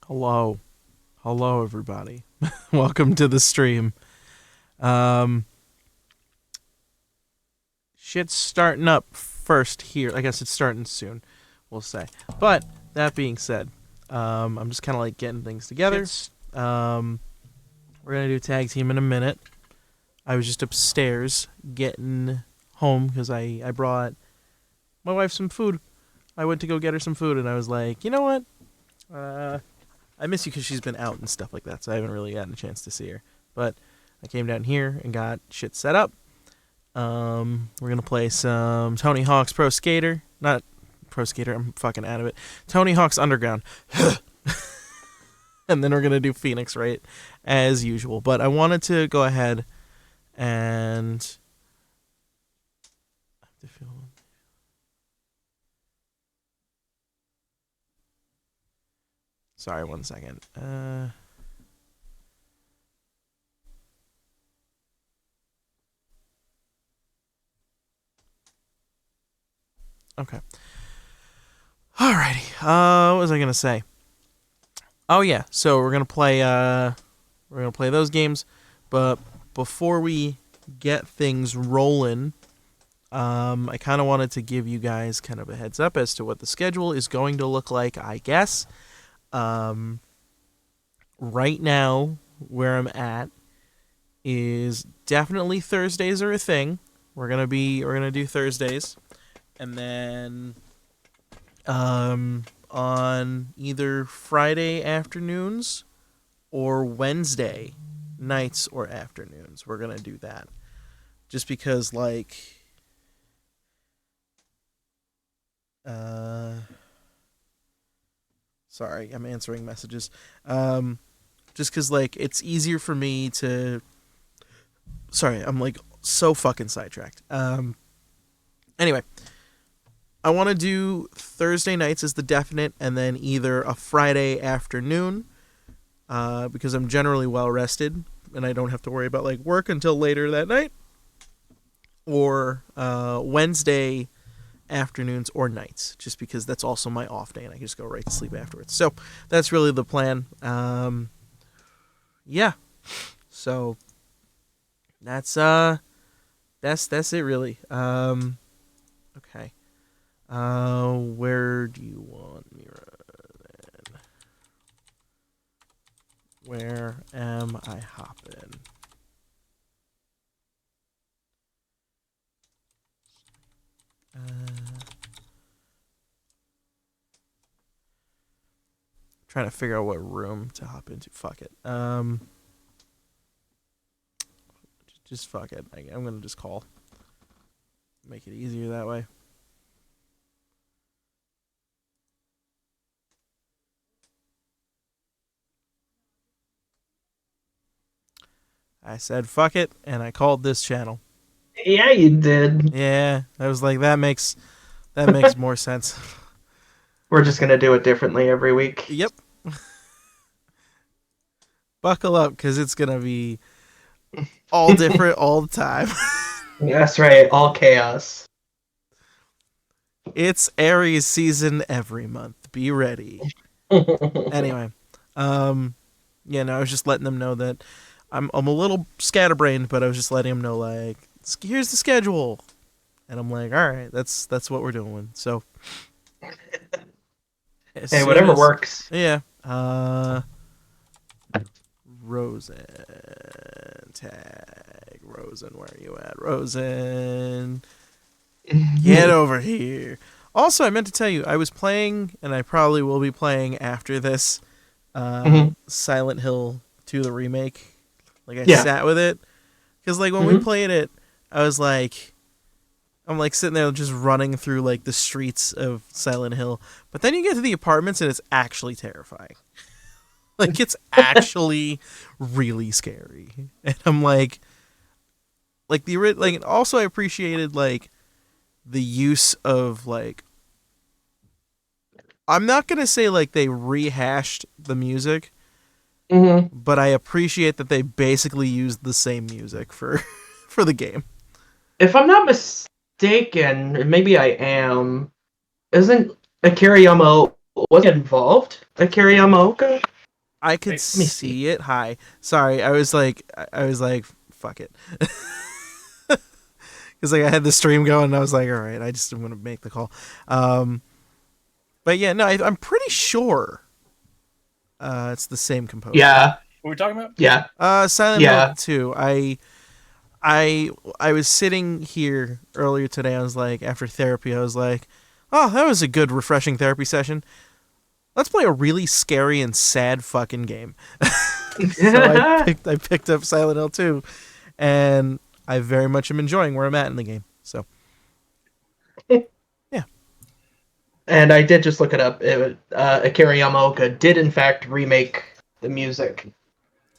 Hello. Hello, everybody. Welcome to the stream. Um, Shit's starting up first here. I guess it's starting soon, we'll say. But, that being said, I'm just kind of like getting things together. We're going to do tag team in a minute. I was just upstairs getting home because I brought my wife some food. I went to go get her some food and I was like, you know what? I miss you because she's been out and stuff like that, so I haven't really gotten a chance to see her. But I came down here and got shit set up. We're gonna play some Tony Hawk's Pro Skater. Not Pro Skater, I'm fucking out of it. Tony Hawk's Underground. And then we're gonna do Phoenix, right? As usual. But I wanted to go ahead and... Sorry, one second. Okay. Alrighty. What was I gonna say? Oh yeah. So we're gonna play those games, but before we get things rolling, I kind of wanted to give you guys kind of a heads up as to what the schedule is going to look like. I guess. Right now, where I'm at is definitely Thursdays are a thing. We're gonna do Thursdays. And then on either Friday afternoons or Wednesday nights or afternoons, we're going to do that. Just because, like, sorry, I'm answering messages. Just because, like, it's easier for me to... Sorry, I'm, like, so fucking sidetracked. Anyway... I want to do Thursday nights as the definite, and then either a Friday afternoon, because I'm generally well rested, and I don't have to worry about like work until later that night, or Wednesday afternoons or nights, just because that's also my off day, and I can just go right to sleep afterwards. So that's really the plan. Yeah. So that's it really. Okay. Where do you want me then? Where am I hopping? Trying to figure out what room to hop into. Fuck it. Just fuck it. I'm gonna just call. Make it easier that way. I said fuck it, and I called this channel. Yeah, you did. Yeah, I was like, that makes more sense. We're just gonna do it differently every week. Yep. Buckle up, because it's gonna be all different all the time. That's right, all chaos. It's Aries season every month. Be ready. Anyway, yeah, no, I was just letting them know that I'm a little scatterbrained, but I was just letting them know, like, here's the schedule, and I'm like, all right, that's what we're doing. So, hey, whatever works. Yeah. Rosen tag. Rosen, where are you at? Rosen, get over here. Also, I meant to tell you, I was playing, and I probably will be playing after this, Silent Hill 2, the remake. Like, I sat with it. Because, like, when we played it, I was like... I'm, like, sitting there just running through, like, the streets of Silent Hill. But then you get to the apartments, and it's actually terrifying. Like, it's actually really scary. And I'm like... also I appreciated, like, the use of, like... I'm not going to say, like, they rehashed the music... But I appreciate that they basically used the same music for the game. If I'm not mistaken, maybe I am, isn't Akira Yamaoka, was he involved? Akira Yamaoka? I could Wait, let me see it. Hi. Sorry, I was like, fuck it. Because like I had the stream going, and I was like, all right, I just am gonna make the call. But yeah, no, I'm pretty sure it's the same composer. Yeah, What are we talking about? yeah, Silent Hill yeah. 2. I was sitting here earlier today. I was like, after therapy, I was like, oh, that was a good, refreshing therapy session. Let's play a really scary and sad fucking game. So I picked up Silent Hill 2, and I very much am enjoying where I'm at in the game. So, yeah. And I did just look it up. Akira Yamaoka did in fact remake the music.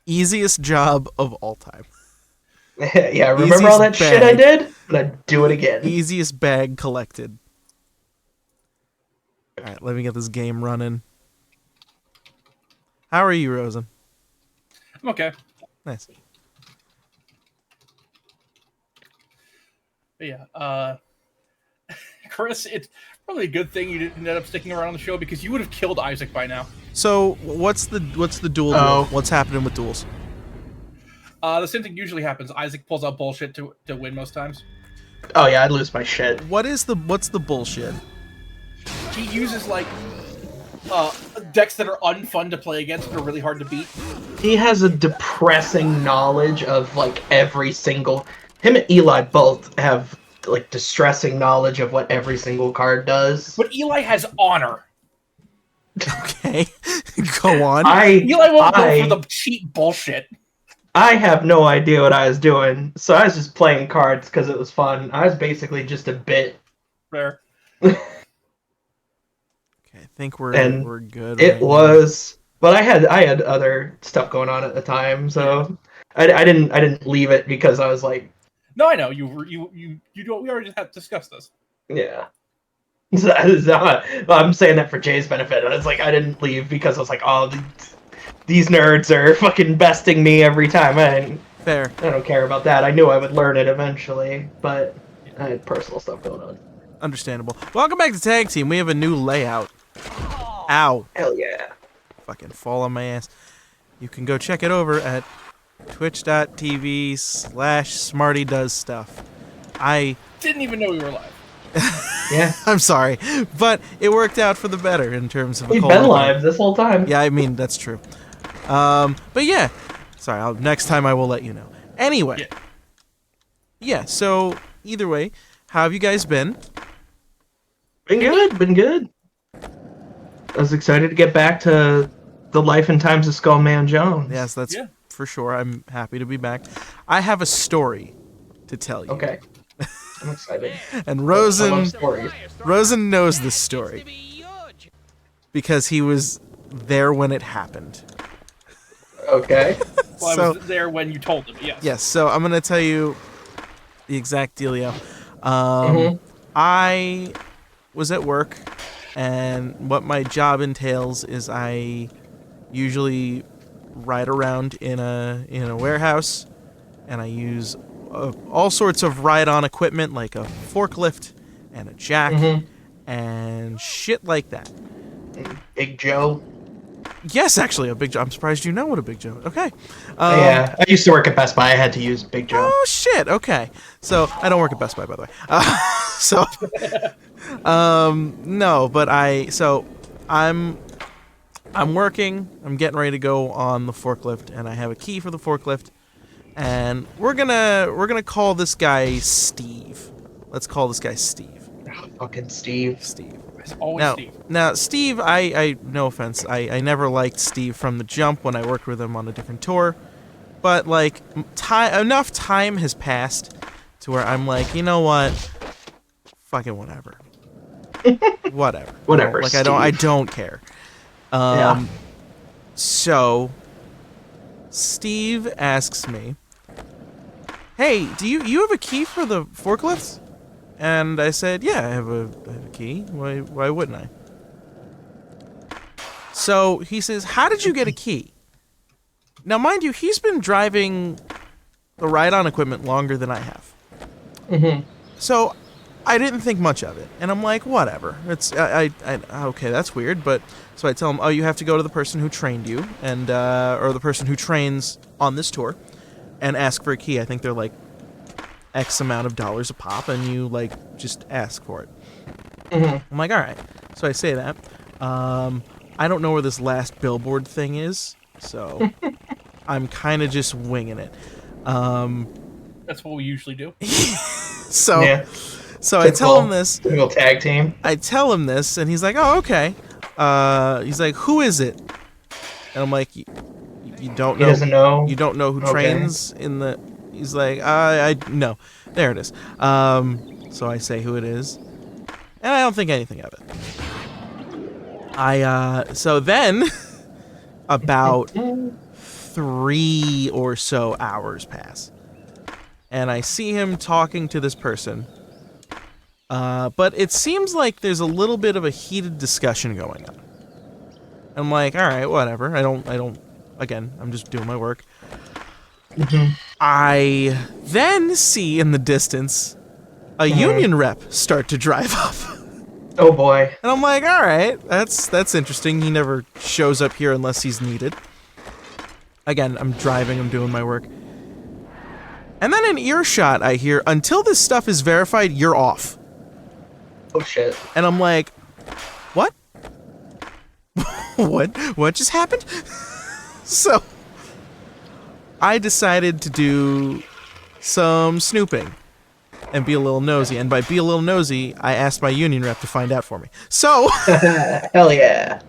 Easiest job of all time. Yeah, remember all that Easiest shit I bag. did? I'm gonna do it again. Easiest bag collected. Alright, let me get this game running. How are you, Rosen? I'm okay. Nice. But yeah, Chris, it's probably a good thing you didn't end up sticking around on the show because you would have killed Isaac by now. So, what's the duel? Oh. What's happening with duels? The same thing usually happens. Isaac pulls out bullshit to win most times. Oh yeah, I'd lose my shit. What's the bullshit? He uses like decks that are unfun to play against but are really hard to beat. He has a depressing knowledge of like every single. Him and Eli both have like distressing knowledge of what every single card does. But Eli has honor. Okay, go on. Eli won't go for the cheap bullshit. I have no idea what I was doing, so I was just playing cards because it was fun. I was basically just a bit. Fair. Okay, I think we're good. It right now. was, but I had other stuff going on at the time, so I didn't leave it because I was like, No, I know you don't. We already have discussed this. yeah. So I'm saying that for Jay's benefit. It's like I didn't leave because I was like, oh, these nerds are fucking besting me every time. Fair. I don't care about that. I knew I would learn it eventually, but I had personal stuff going on. Understandable. Welcome back to Tag Team. We have a new layout. Ow. Hell yeah. Fucking fall on my ass. You can go check it over at twitch.tv/Smarty does stuff. I Didn't even know we were live. Yeah. I'm sorry, but it worked out for the better in terms of. We've been live this whole time. Yeah, I mean that's true. But yeah, sorry. Next time I will let you know. Anyway, yeah. So either way, how have you guys been? Been good. I was excited to get back to the life and times of Skullman Jones. Yes, that's for sure. I'm happy to be back. I have a story to tell you. Okay. I'm excited. And I Rosen love stories. knows this story because he was there when it happened. Okay. Well, So- I was there when you told him. Yes. Yes, so I'm gonna tell you the exact dealio. Mhm. I was at work, and what my job entails is I usually ride around in a warehouse, and I use all sorts of ride-on equipment like a forklift and a jack and shit like that. Big Joe. Yes, actually, a Big Joe. I'm surprised you know what a Big Joe. Okay. Yeah, I used to work at Best Buy. I had to use Big Joe. Oh shit! Okay, so I don't work at Best Buy, by the way. So, no, but I'm working. I'm getting ready to go on the forklift, and I have a key for the forklift, and we're gonna call this guy Steve. Let's call this guy Steve. Oh, fucking Steve. Steve. It's always Steve. Now, Steve, I no offense, I never liked Steve from the jump when I worked with him on a different tour, but like enough time has passed to where I'm like, you know what, fucking whatever, whatever, Whatever, Like I Steve. don't care. Yeah. So Steve asks me, "Hey, do you have a key for the forklifts?" And I said, "Yeah, I have a key. Why wouldn't I?" So he says, "How did you get a key?" Now, mind you, he's been driving the ride-on equipment longer than I have. Mhm. So I didn't think much of it, and I'm like, whatever. It's okay, that's weird, but so I tell him, oh, you have to go to the person who trained you, and or the person who trains on this tour, and ask for a key. I think they're like X amount of dollars a pop, and you like just ask for it. I'm like, all right. So I say that. I don't know where this last billboard thing is, so I'm kind of just winging it. That's what we usually do. So, Yeah. so I tell him this. Typical tag team. I tell him this, and he's like, "Oh, okay." He's like, "Who is it?" And I'm like, "You don't know. He doesn't know. You don't know who trains in the." He's like, "I no." There it is. So I say who it is, and I don't think anything of it. So then, about 3 or so hours pass, and I see him talking to this person. But it seems like there's a little bit of a heated discussion going on. I'm like, all right, whatever. I don't. Again, I'm just doing my work. I then see in the distance a union rep start to drive up. Oh boy. And I'm like, all right, that's interesting. He never shows up here unless he's needed. Again, I'm driving, I'm doing my work. And then in earshot, I hear, until this stuff is verified, you're off. Oh shit. And I'm like, what? What just happened? So, I decided to do some snooping and be a little nosy. And by be a little nosy, I asked my union rep to find out for me. So, Hell yeah.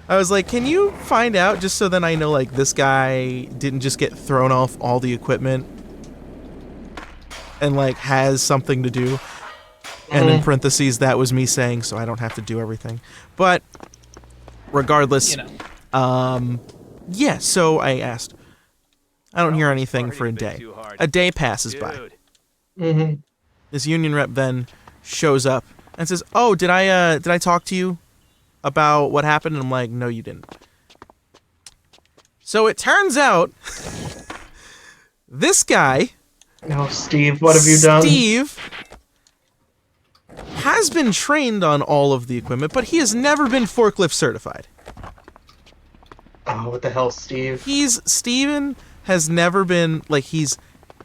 I was like, can you find out just so then I know, like, this guy didn't just get thrown off all the equipment and, like, has something to do? And in parentheses, that was me saying, so I don't have to do everything. But, regardless, yeah, so I asked. I don't hear anything for a day. A day passes by. This union rep then shows up and says, oh, did I talk to you about what happened? And I'm like, no, you didn't. So it turns out, this guy... Oh, Steve, what have you done? Steve has been trained on all of the equipment, but he has never been forklift certified. Oh, what the hell, Steve? Steven has never been, like, he's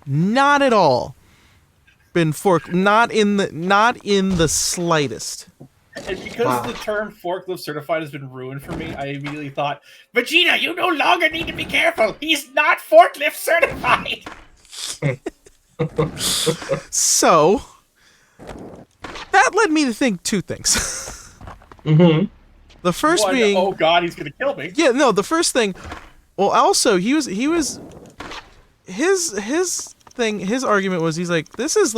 not at all been not in the slightest. And because the term forklift certified has been ruined for me, I immediately thought, Vegeta, you no longer need to be careful. He's not forklift certified. So, that led me to think two things. The first One, being, oh god, he's gonna kill me. yeah, no, the first thing, well, also, his argument was, he's like, this has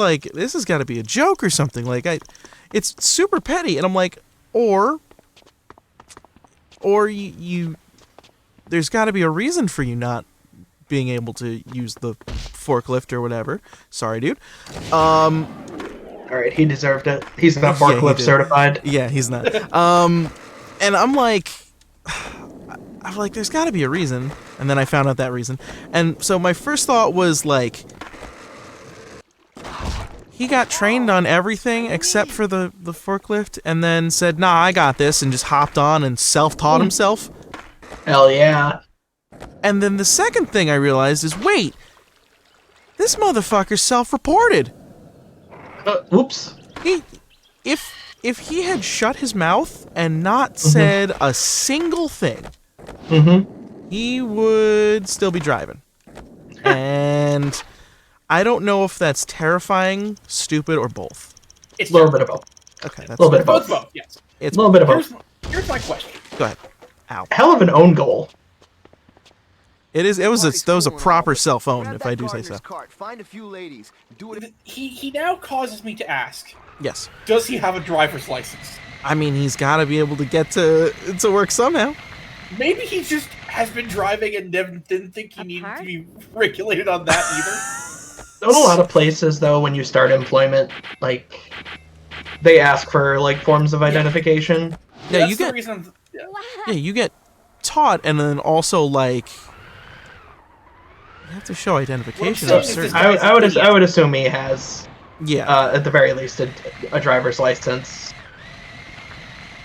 got to be a joke or something, like, it's super petty, and I'm like, or you there's got to be a reason for you not being able to use the forklift or whatever. Sorry, dude. Alright, he deserved it. He's not forklift certified. Yeah, he's not. And I'm like, there's got to be a reason. And then I found out that reason. And so my first thought was, like, he got trained on everything except for the forklift, and then said, nah, I got this, and just hopped on and self-taught himself. Hell yeah. And then the second thing I realized is, wait, this motherfucker's self-reported. Oops. If he had shut his mouth and not said a single thing, he would still be driving. And I don't know if that's terrifying, stupid, or both. It's a little bit of both. Okay, that's a little bit of both. Both, yes. It's a little bit of both. Here's my question. Go ahead. Ow. Hell of an own goal. It was a proper cell phone, if I do say so. Find a few ladies. Do it. He now causes me to ask. Yes. Does he have a driver's license? I mean, he's got to be able to get to work somehow. Maybe he just has been driving and didn't think he needed to be regulated on that either. In a lot of places, though, when you start employment, like, they ask for, like, forms of identification. Yeah, you get. Yeah, you get taught, and then also, like, you have to show identification. I would assume he has. Yeah. At the very least, a driver's license.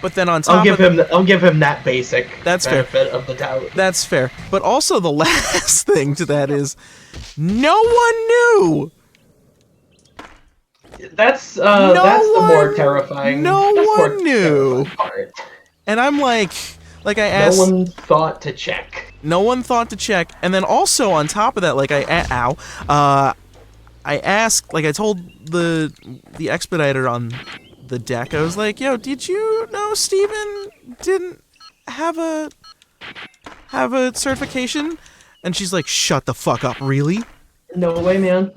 But then on top I'll give him that basic That's fair. benefit of the doubt. That's fair. But also the last thing to that is no one knew. That's the more terrifying. No that's the more one knew. terrifying part. And I'm like I asked. No one thought to check. No one thought to check. And then also on top of that, like I asked, like I told the expediter on the deck, I was like, yo, did you know Steven didn't have a certification? And she's like, shut the fuck up, really? No way, man.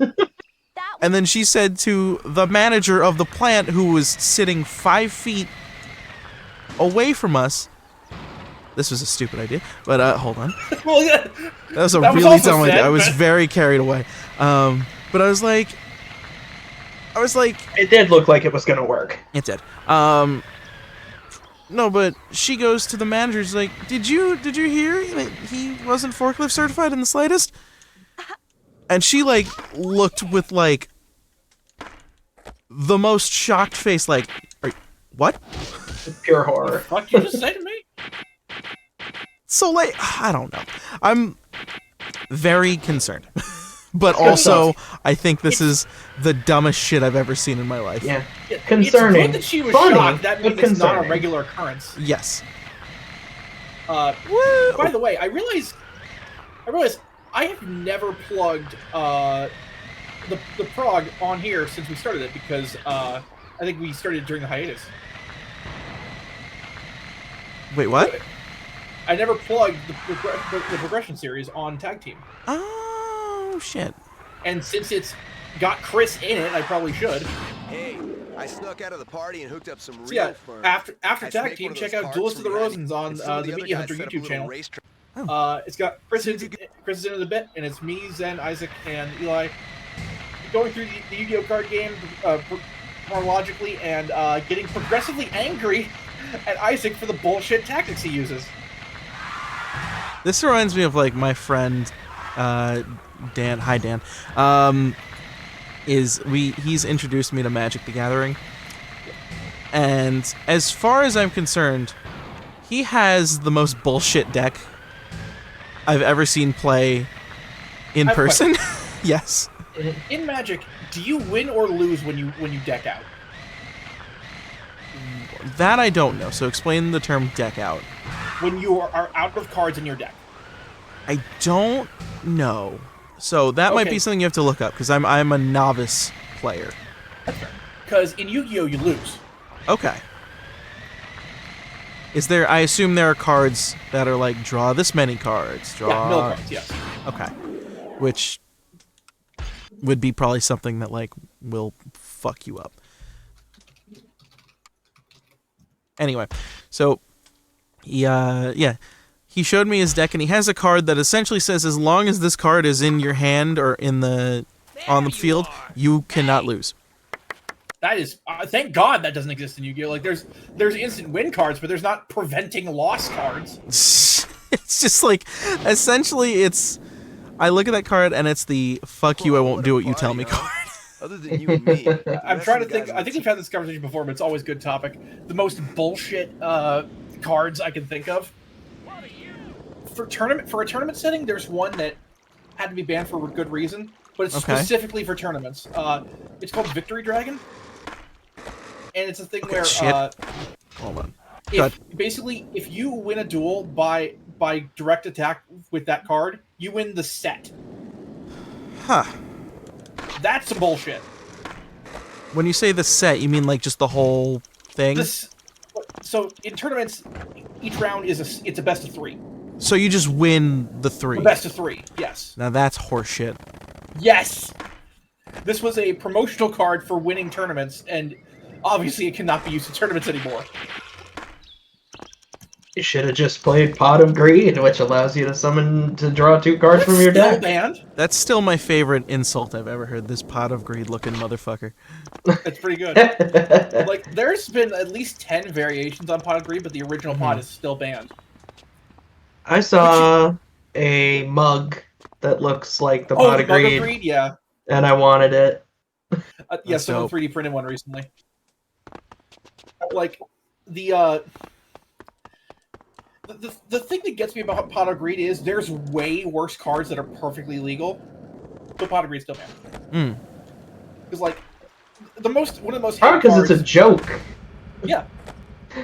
And then she said to the manager of the plant, who was sitting 5 feet away from us, this was a stupid idea, but hold on. Well, yeah. That was a That was really also dumb idea. said, I was but- very carried away. But I was like, It did look like it was gonna work. it did. No, but she goes to the manager. She's like, did you hear that he wasn't forklift certified in the slightest? And she like looked with like the most shocked face, like, what? Pure horror. Fuck you just say to me? So like, I don't know. I'm very concerned. But also, I think this is the dumbest shit I've ever seen in my life. Yeah. Yeah, Concerning. It's good that she was Funny, shocked. That but means it's not a concerning. regular occurrence. Yes. By the way, I realize I have never plugged the prog on here since we started it because I think we started during the hiatus. Wait, what? I never plugged the progression series on Tag Team, Oh, shit. and since it's got Chris in it, I probably should. Hey, I snuck out of the party and hooked up some real So yeah, fun. after I Tag snaked Team, one of check those out carts Duelist of the from Reddit, Rosens on and some of the other Media guys Hunter set up a YouTube little channel. racetrack. It's got Chris is in the bit, and it's me, Zen, Isaac, and Eli going through the Yu-Gi-Oh card game chronologically and getting progressively angry at Isaac for the bullshit tactics he uses. This reminds me of like my friend Dan. Hi Dan. He's introduced me to Magic the Gathering, and as far as I'm concerned, he has the most bullshit deck I've ever seen play in I have a person. Yes. In Magic, do you win or lose when you deck out? That I don't know. So explain the term deck out. When you are out of cards in your deck? I don't know. So that might Okay. be something you have to look up because I'm a novice player. Because in Yu-Gi-Oh you lose. Okay. Is there? I assume there are cards that are like draw this many cards. Draw. Yeah, mill cards, yes. Okay. Which would be probably something that like will fuck you up. Anyway, so he he showed me his deck and he has a card that essentially says as long as this card is in your hand or in the on the field, you cannot lose. That is, thank God that doesn't exist in Yu-Gi-Oh! Like, there's instant win cards, but there's not preventing loss cards. It's just like, essentially, it's. I look at that card and it's the "fuck you, I won't do what you tell me" card. Other than you and me. I'm trying to think. I think we've had this conversation before, but it's always a good topic. The most bullshit cards I can think of. For a tournament setting, there's one that had to be banned for a good reason, but it's Okay. specifically for tournaments. It's called Victory Dragon, and it's a thing where shit. Hold on. if you win a duel by direct attack with that card, you win the set. Huh. That's some bullshit. When you say the set, you mean like just the whole thing? So in tournaments, each round it's a best of 3. So you just win the 3. A best of 3, yes. Now that's horseshit. Yes! This was a promotional card for winning tournaments, and obviously it cannot be used in tournaments anymore. You should have just played Pot of Greed, which allows you to draw 2 cards from your Still deck. banned. That's still my favorite insult I've ever heard. This pot of greed looking motherfucker. It's pretty good. Like, there's been at least 10 variations on Pot of Greed, but the original pot is still banned. I saw a mug that looks like the Pot the of Mug Greed, of Greed, yeah. and I wanted it. Yeah, That's someone dope. 3D printed one recently. Like the thing that gets me about Pot of Greed is there's way worse cards that are perfectly legal, but Pot of Greed's still banned. Because like one of the most Probably hated because cards. it's a joke. Yeah.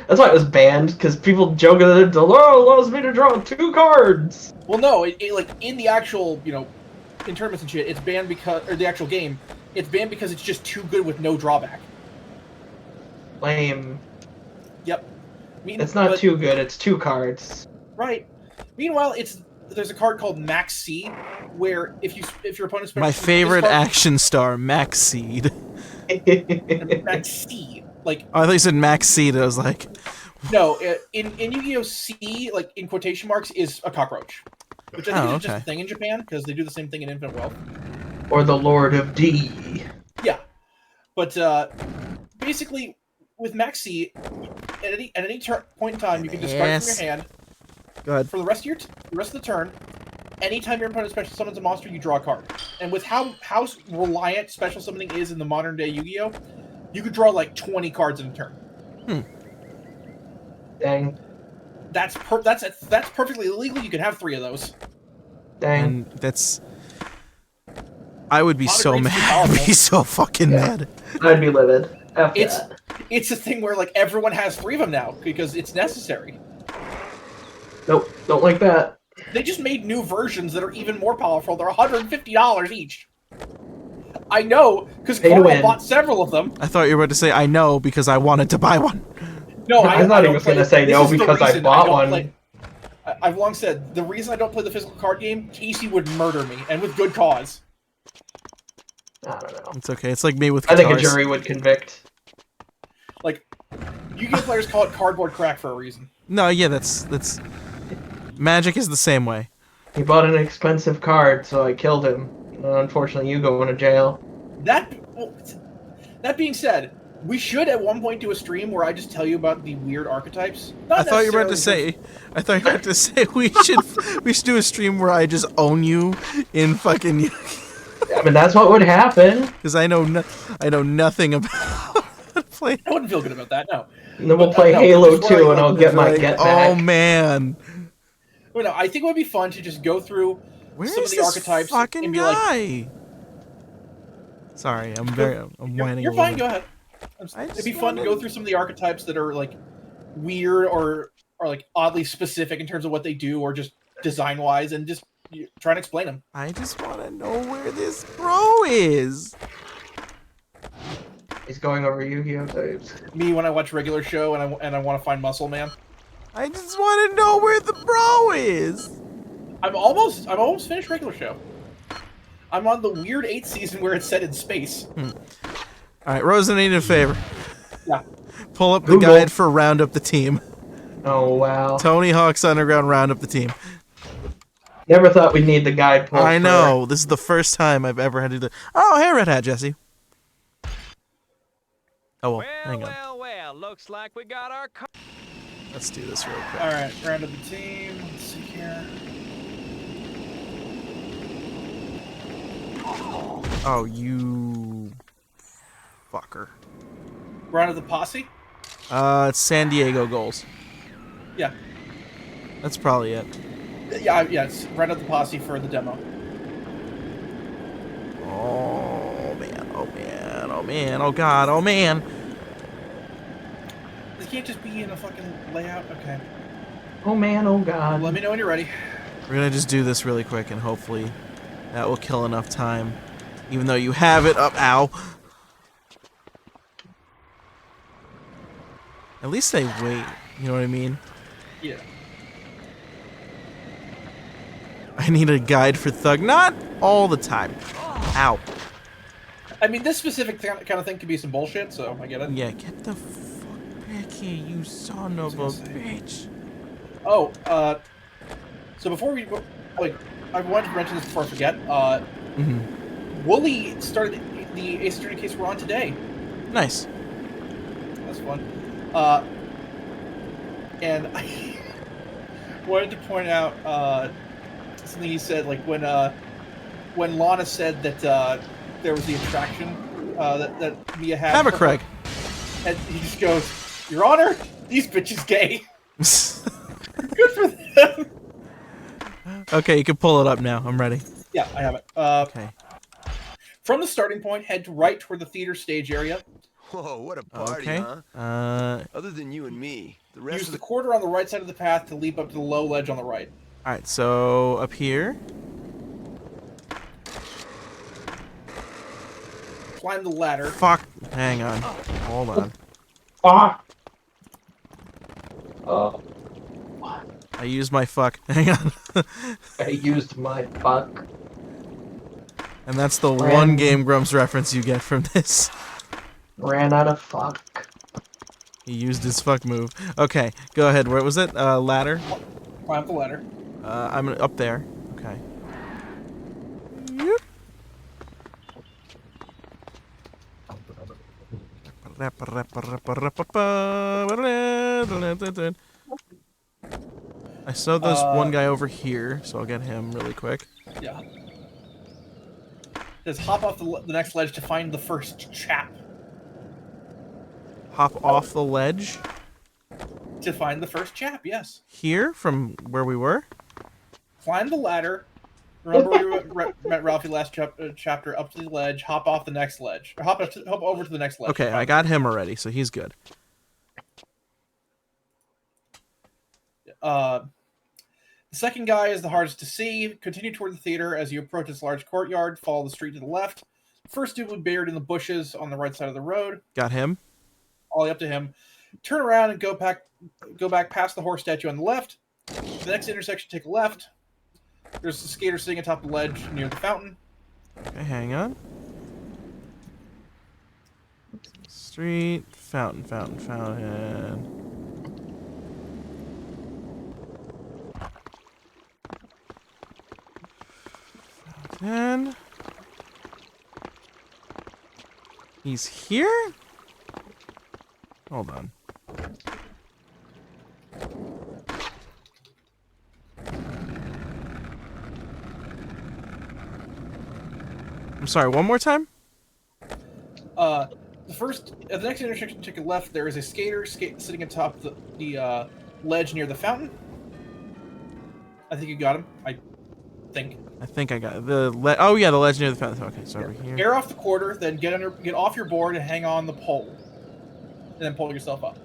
That's why it was banned, because people joke that it allows me to draw 2 cards. Well, no, like in the actual, in tournaments and shit, it's banned because, or the actual game, it's banned because it's just too good with no drawback. Lame. Yep. It's not too good, it's 2 cards. Right. Meanwhile, there's a card called Max Seed, where if your opponent's My favorite action star, Max Seed. Max Seed, like Oh, I thought you said Max Seed. I was like, no, in Yu-Gi-Oh! C, like in quotation marks, is a cockroach, which I think is just a thing in Japan because they do the same thing in Infinite Wealth. Or the Lord of D. Yeah, but basically with Max Seed, at any point in time, you can discard from your hand. Go ahead. For the rest of the turn, anytime your opponent special summons a monster, you draw a card. And with how reliant special summoning is in the modern day Yu-Gi-Oh, you could draw like 20 cards in a turn. Dang. That's perfectly illegal. You can have 3 of those. Dang. And that's. I would be so mad. powerful. I'd be so fucking mad. I'd be livid. It's a thing where like everyone has 3 of them now because it's necessary. Nope, don't like that. They just made new versions that are even more powerful. They're $150 each. I know, because Carl bought several of them. I thought you were about to say I know because I wanted to buy one. No, I thought he was going to say no because I bought one. I've long said, the reason I don't play the physical card game, Casey would murder me, and with good cause. I don't know. It's okay. It's like me with guitars. I think a guitars. jury would convict. Like, Yu-Gi-Oh! Players call it cardboard crack for a reason. No, yeah, that's... Magic is the same way. He bought an expensive card, so I killed him. Unfortunately, you go into jail. That being said, we should at one point do a stream where I just tell you about the weird archetypes. I thought you were about to say we should do a stream where I just own you in fucking. I mean, that's what would happen. Because I know nothing about playing. I wouldn't feel good about that. No. And then we'll play Halo 2, and I'll get my get back. Oh man. Well, no, I think it would be fun to just go through some of the archetypes fucking and be guy? Sorry, I'm whining. You're fine. Go ahead. It'd be fun to go through some of the archetypes that are like weird or like oddly specific in terms of what they do, or just design wise, and just try and explain them. I just want to know where this bro is. He's going over Yu-Gi-Oh! Tapes. Me when I watch regular show and I want to find Muscle Man. I just want to know where the bro is. I'm almost finished regular show. I'm on the weird 8th season where it's set in space. All right, Rose, I need a favor. Yeah. Pull up the guide for Round Up the Team. Oh, wow. Tony Hawk's Underground Round Up the Team. Never thought we'd need the guide pull. I know. This is the first time I've ever had to do. Oh, hey, Red Hat Jesse. Oh, well, hang on. Well, looks like we got our... Let's do this real quick. All right, Round Up the Team. Let's see here. Oh, you fucker. Round of the Posse? It's San Diego goals. Yeah. That's probably it. Yeah, it's Round of the Posse for the demo. Oh, man. Oh, man. Oh, man. Oh, God. Oh, man. This can't just be in a fucking layout? Okay. Oh, man. Oh, God. Let me know when you're ready. We're going to just do this really quick, and hopefully that will kill enough time. Even though you have it up. Ow. At least they wait. You know what I mean? Yeah. I need a guide for Thug. Not all the time. Ow. I mean, this specific kind of thing could be some bullshit, so I get it. Yeah, get the fuck back here, you son of a bitch. Oh, so before we, like, I wanted to mention this before I forget. Wooly started the Ace Attorney case we're on today. Nice. That's fun. And I wanted to point out something he said, like when Lana said that there was the attraction that Mia had. Have a Craig. And he just goes, Your Honor, these bitches gay. Good for them. Okay, you can pull it up now. I'm ready. Yeah, I have it. Okay. From the starting point, head right toward the theater stage area. Whoa, what a party, Okay. huh? Other than you and me, the rest Use of the the... quarter on the right side of the path to leap up to the low ledge on the right. All right. So up here. Climb the ladder. Fuck. Hang on. Hold on. Fuck. I used my fuck. Hang on. I used my fuck. And that's the one Game Grumps reference you get from this. Ran out of fuck. He used his fuck move. Okay, go ahead. Where was it? Ladder? Climb up the ladder. I'm up there. Okay. Yep. I saw this one guy over here, so I'll get him really quick. Yeah. Just hop off the next ledge to find the first chap. Hop off the ledge? To find the first chap, yes. Here, from where we were? Climb the ladder. Remember we met Ralphie last chapter, up to the ledge, hop off the next ledge. Or hop over to the next ledge. Okay, I got him already, so he's good. The second guy is the hardest to see. Continue toward the theater as you approach this large courtyard. Follow the street to the left. First dude will be buried in the bushes on the right side of the road. Got him. All the way up to him. Turn around and go back past the horse statue on the left. The next intersection, take a left. There's a skater sitting atop the ledge near the fountain. Okay, hang on. Street, fountain. Fountain. He's here? Hold on. I'm sorry, one more time? At the next intersection, take a left. There is a skater sitting atop the ledge near the fountain. I think you got him. I think I got it. Oh yeah, the ledge near the fountain. Okay, so over here. Air off the quarter, then get off your board and hang on the pole, and then pull yourself up.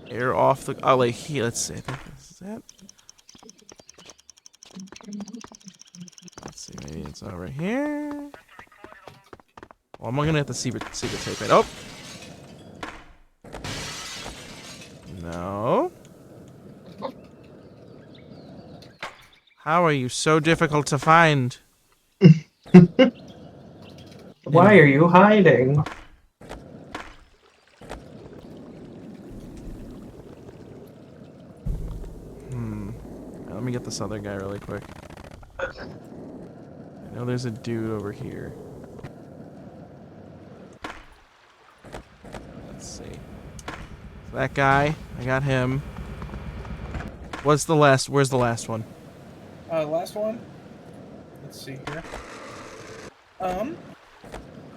Air off the. Oh, like here. Let's see. I think this is it. Let's see. Maybe it's over here. Well, I'm gonna have to secret tape it. Oh. No. How are you so difficult to find? Why are you hiding? Let me get this other guy really quick. I know there's a dude over here. Let's see. That guy, I got him. Where's the last one? Last one. Let's see here.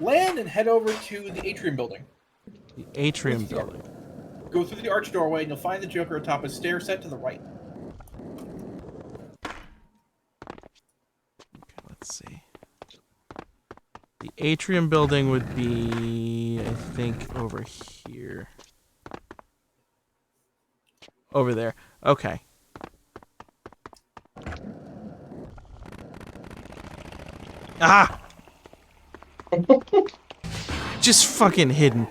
Land and head over to the atrium building. The atrium building. Go through the arch doorway and you'll find the Joker atop a stair set to the right. Okay, let's see. The atrium building would be, I think, over here. Over there. Okay. Ah! Just fucking hidden.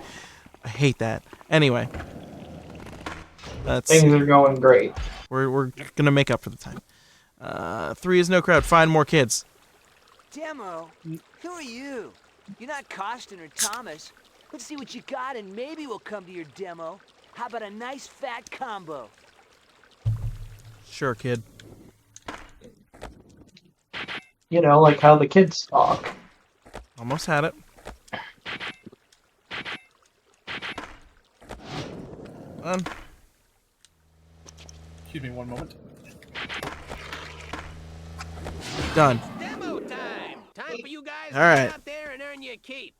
I hate that. Anyway. Things are going great. We're gonna make up for the time. 3 is no crowd. Find more kids. Demo? Who are you? You're not Costin or Thomas. Let's see what you got and maybe we'll come to your demo. How about a nice fat combo? Sure, kid. You know, like how the kids talk. Almost had it. Excuse me one moment. Done. Demo time! Time for you guys All to right. get out there and earn your keep.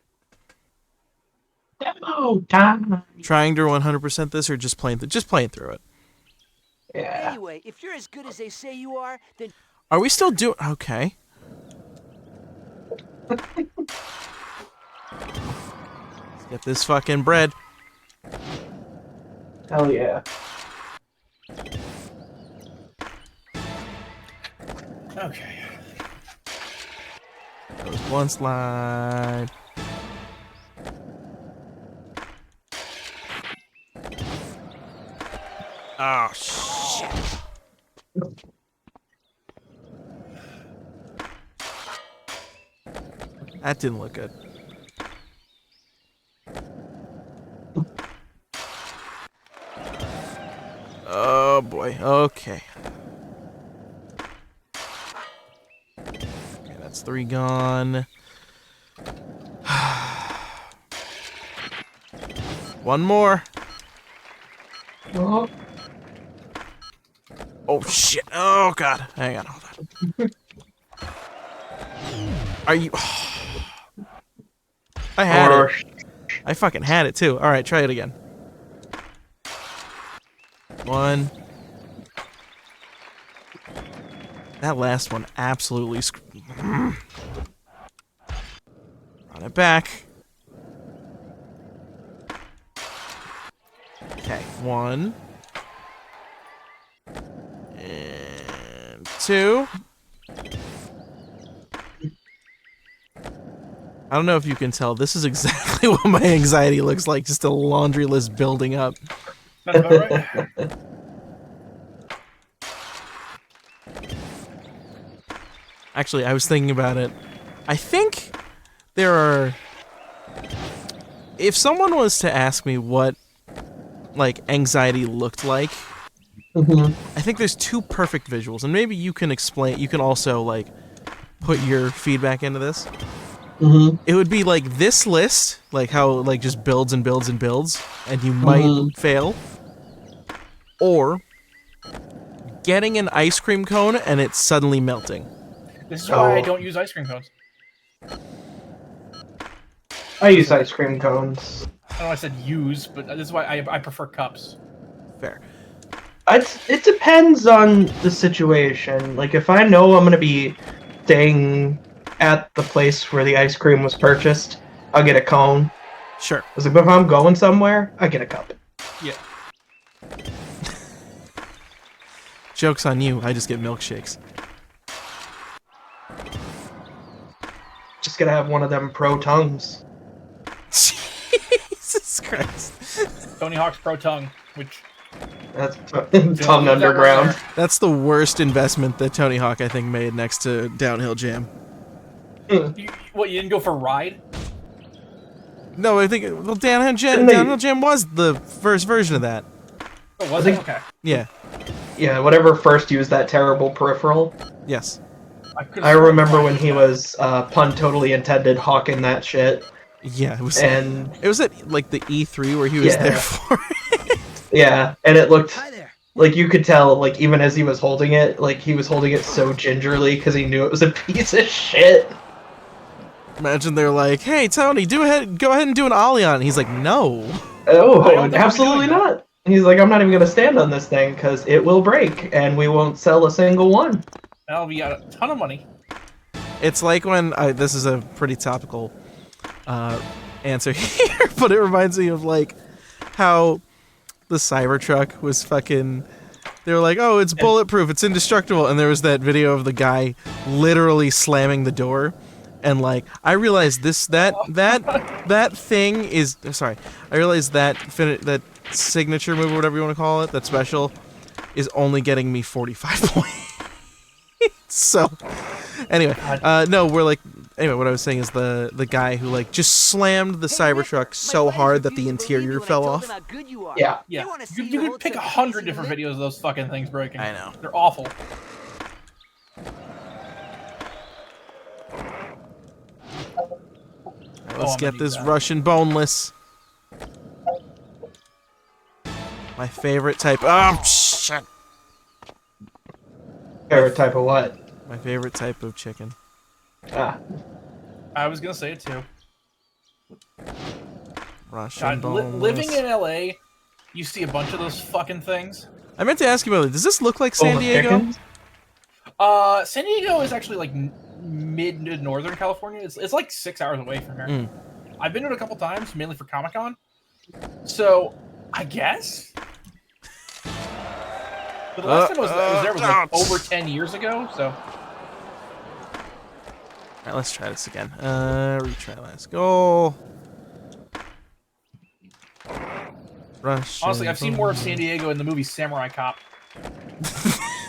Showtime. Trying to 100% this or just playing through it? Yeah. Anyway, if you're as good as they say you are, then Are we still doing... Okay. Let's get this fucking bread. Hell yeah. Okay. Goes one slide. Oh, shit. That didn't look good. Oh, boy. Okay. Okay, that's 3 gone. One more. Oh, Oh, shit. Oh, God. Hang on. Hold on. Are you... I had it. I fucking had it, too. All right, try it again. 1. That last one absolutely... Run it back. Okay, 1. And 2. I don't know if you can tell. This is exactly what my anxiety looks like. Just a laundry list building up. That's about right. Actually, I was thinking about it. I think there are... If someone was to ask me what, like, anxiety looked like, I think there's 2 perfect visuals. And maybe you can explain... You can also, like, put your feedback into this. It would be like this list, like how like just builds and builds and builds, and you might fail. Or getting an ice cream cone and it's suddenly melting. This is why I don't use ice cream cones. I use ice cream cones. I don't know why I said use, but this is why I prefer cups. Fair. It depends on the situation. Like, if I know I'm gonna be staying at the place where the ice cream was purchased, I'll get a cone. Sure. Like, if I'm going somewhere, I get a cup. Yeah. Joke's on you, I just get milkshakes. Just gotta have one of them pro tongues. Jesus Christ. Tony Hawk's Pro Tongue, which... That's tongue underground. That's the worst investment that Tony Hawk, I think, made next to Downhill Jam. What, you didn't go for Ride? No, I think well, Downhill Jam was the first version of that. Oh, was it? Okay. Yeah. Yeah, whatever first used that terrible peripheral. Yes. I remember when he was, pun totally intended, hawking that shit. Yeah, it was. And it was at like the E3 where he was there for it. Yeah, and it looked Hi there. like you could tell, like even as he was holding it, like he was holding it so gingerly because he knew it was a piece of shit. Imagine they're like, "Hey Tony, go ahead and do an ollie on it." He's like, "No." Oh, absolutely not. He's like, I'm not even gonna stand on this thing because it will break and we won't sell a single one. That'll be a ton of money. It's like when this is a pretty topical answer here, but it reminds me of like how the Cybertruck was fucking. They were like, "Oh, it's bulletproof, it's indestructible," and there was that video of the guy literally slamming the door, and like, I realized that thing is. Sorry, I realized that that signature move or whatever you want to call it, that special, is only getting me 45 points. So, anyway, no, we're like. Anyway, what I was saying is the guy who like just slammed the Cybertruck so hard that the interior fell off. Yeah. Yeah. You could pick 100 different videos of those fucking things breaking. I know. They're awful. Right, let's get this Russian boneless. My favorite type. Oh shit! Favorite type of what? My favorite type of chicken. Ah. I was gonna say it too. Russian God, boneless. living in LA, you see a bunch of those fucking things. I meant to ask you about it. Does this look like San Diego? Chickens? San Diego is actually like mid to northern California. It's like 6 hours away from here. I've been to it a couple times, mainly for Comic-Con. So, I guess. But the last time I was there was like over 10 years ago, so. Alright, let's try this again. Retry last goal. Russian Honestly, I've seen more of San Diego in the movie Samurai Cop.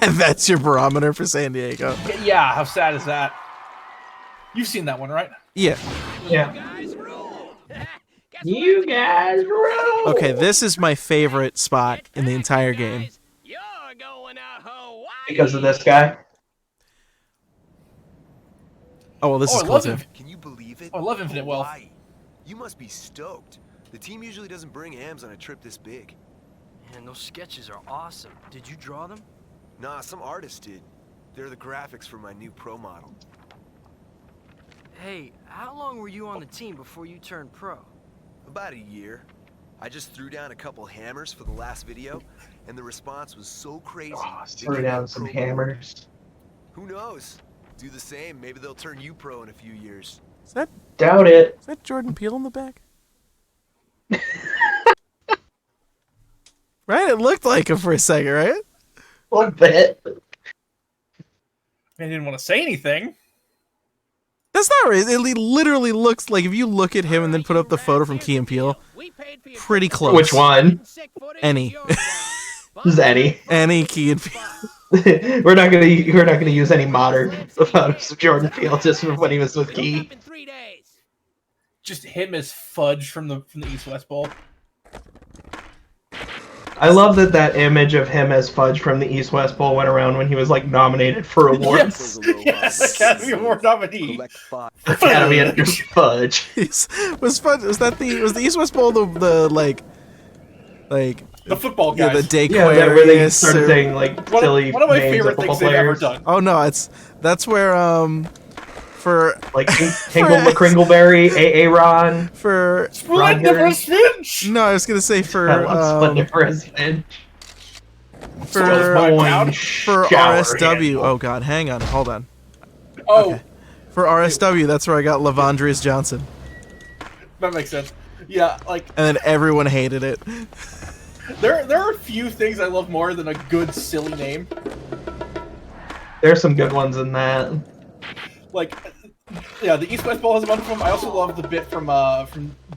And that's your barometer for San Diego. Yeah, how sad is that? You've seen that one, right? Yeah. Yeah. You guys rule. Okay, this is my favorite spot in the entire game. Because of this guy. Oh, well, this is I cool love too. it. Can you believe it? I love Infinite Wealth. Hawaii. You must be stoked. The team usually doesn't bring hams on a trip this big. Man, those sketches are awesome. Did you draw them? Nah, some artist did. They're the graphics for my new pro model. Hey, how long were you on the team before you turned pro? About a year. I just threw down a couple hammers for the last video, and the response was so crazy. Throw down some hammers. Who knows? Do the same. Maybe they'll turn you pro in a few years. Is that Doubt it. Jordan Peele in the back? Right? It looked like him for a second, right? A little bit. I didn't want to say anything. That's not right. It literally looks like if you look at him and then put up the photo from Key and Peele, pretty close. Which one? Any. Who's Eddie? Any Key and Peele. we're not gonna use any modern photos of Jordan Peele just from when he was with Key. Just him as Fudge from the East-West Bowl. I love that image of him as Fudge from the East-West Bowl went around when he was like nominated for awards. Yes, Academy Award nominee. Academy under Fudge. Was the East-West Bowl the The football yeah, guys. the Yeah, where they Daquarius start or- saying like silly one of my names favorite of football things they've ever players. done. Oh no, that's where for Like Hingle McCringleberry, A.A. Ron. for Splendiferous Finch! no, I was gonna say for Splendiferous Finch. for Crowd. for Shower RSW. handle. Oh god, hang on, hold on. Oh, Okay. For RSW, that's where I got Lavondrius Johnson, that makes sense. Yeah, like, and then everyone hated it. there are a few things I love more than a good, silly name. There's some good ones in that. Like, yeah, the East-West Bowl has a bunch of them. I also love the bit from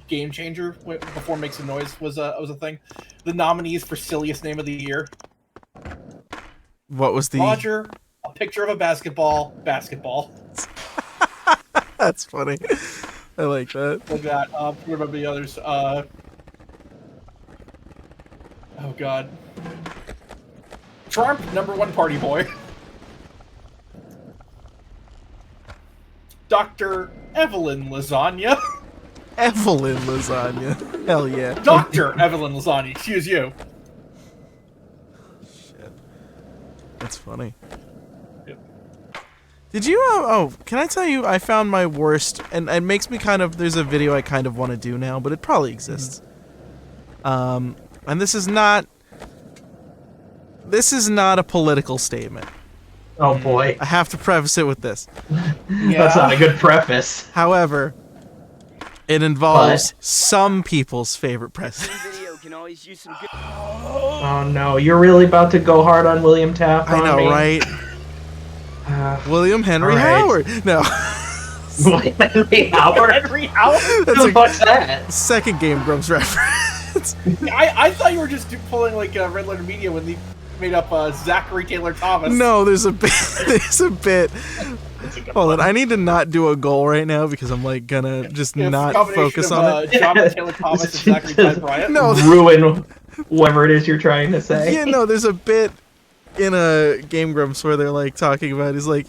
Game Changer, before Make Some Noise was a thing. The nominees for silliest name of the year. What was the? Roger, a picture of a basketball. That's funny. I like that. Like that. What about the others? Oh god. Trump, #1 party boy. Dr. Evelyn Lasagna. Evelyn Lasagna. Hell yeah. Dr. Evelyn Lasagna, excuse you. Shit. That's funny. Yep. Did you, can I tell you, I found my worst, and it makes me kind of, there's a video I kind of want to do now, but it probably exists. And this is not a political statement. Oh boy. I have to preface it with this. That's not a good preface. However, it involves some people's favorite president. Video can always use some good. Oh no, you're really about to go hard on William Taft I on know, me? right? William Henry all right. Howard. No. William Henry Howard? Henry Howard? Who the fuck's that? Second Game Grumps reference. I thought you were just pulling like Red Letter Media when they made up Zachary Taylor Thomas. No, there's a bit. There's a bit. Hold on, I need to not do a goal right now because I'm like gonna just It's a not combination focus of, on it. Jonathan Taylor Thomas and Zachary Ty Bryant. No, Ruin whatever it is you're trying to say. yeah, no, there's a bit in a Game Grumps where they're like talking about is like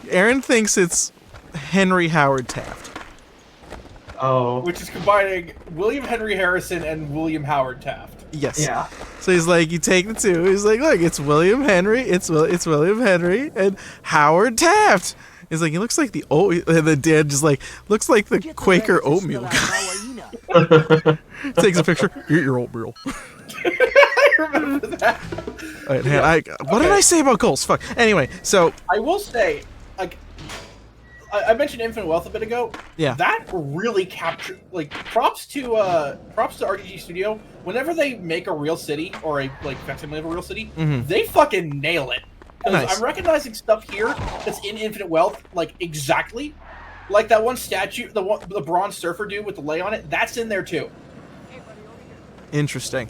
Aaron thinks it's Henry Howard Taft. Oh. Which is combining William Henry Harrison and William Howard Taft. Yes. Yeah. So he's like, you take the two. He's like, look, it's William Henry. It's William Henry and Howard Taft. He's like, he looks like the and the dad just like looks like the Quaker oatmeal guy. Takes a picture. Eat your oatmeal. I remember that. Right, what did I say about goals? Fuck. Anyway, so I will say, like, I mentioned Infinite Wealth a bit ago. Yeah. That really captured, like, props to RTG Studio. Whenever they make a real city or a facsimile of a real city, they fucking nail it. Because Nice. I'm recognizing stuff here that's in Infinite Wealth, like, exactly. Like that one statue, the bronze surfer dude with the lay on it, that's in there too. Interesting.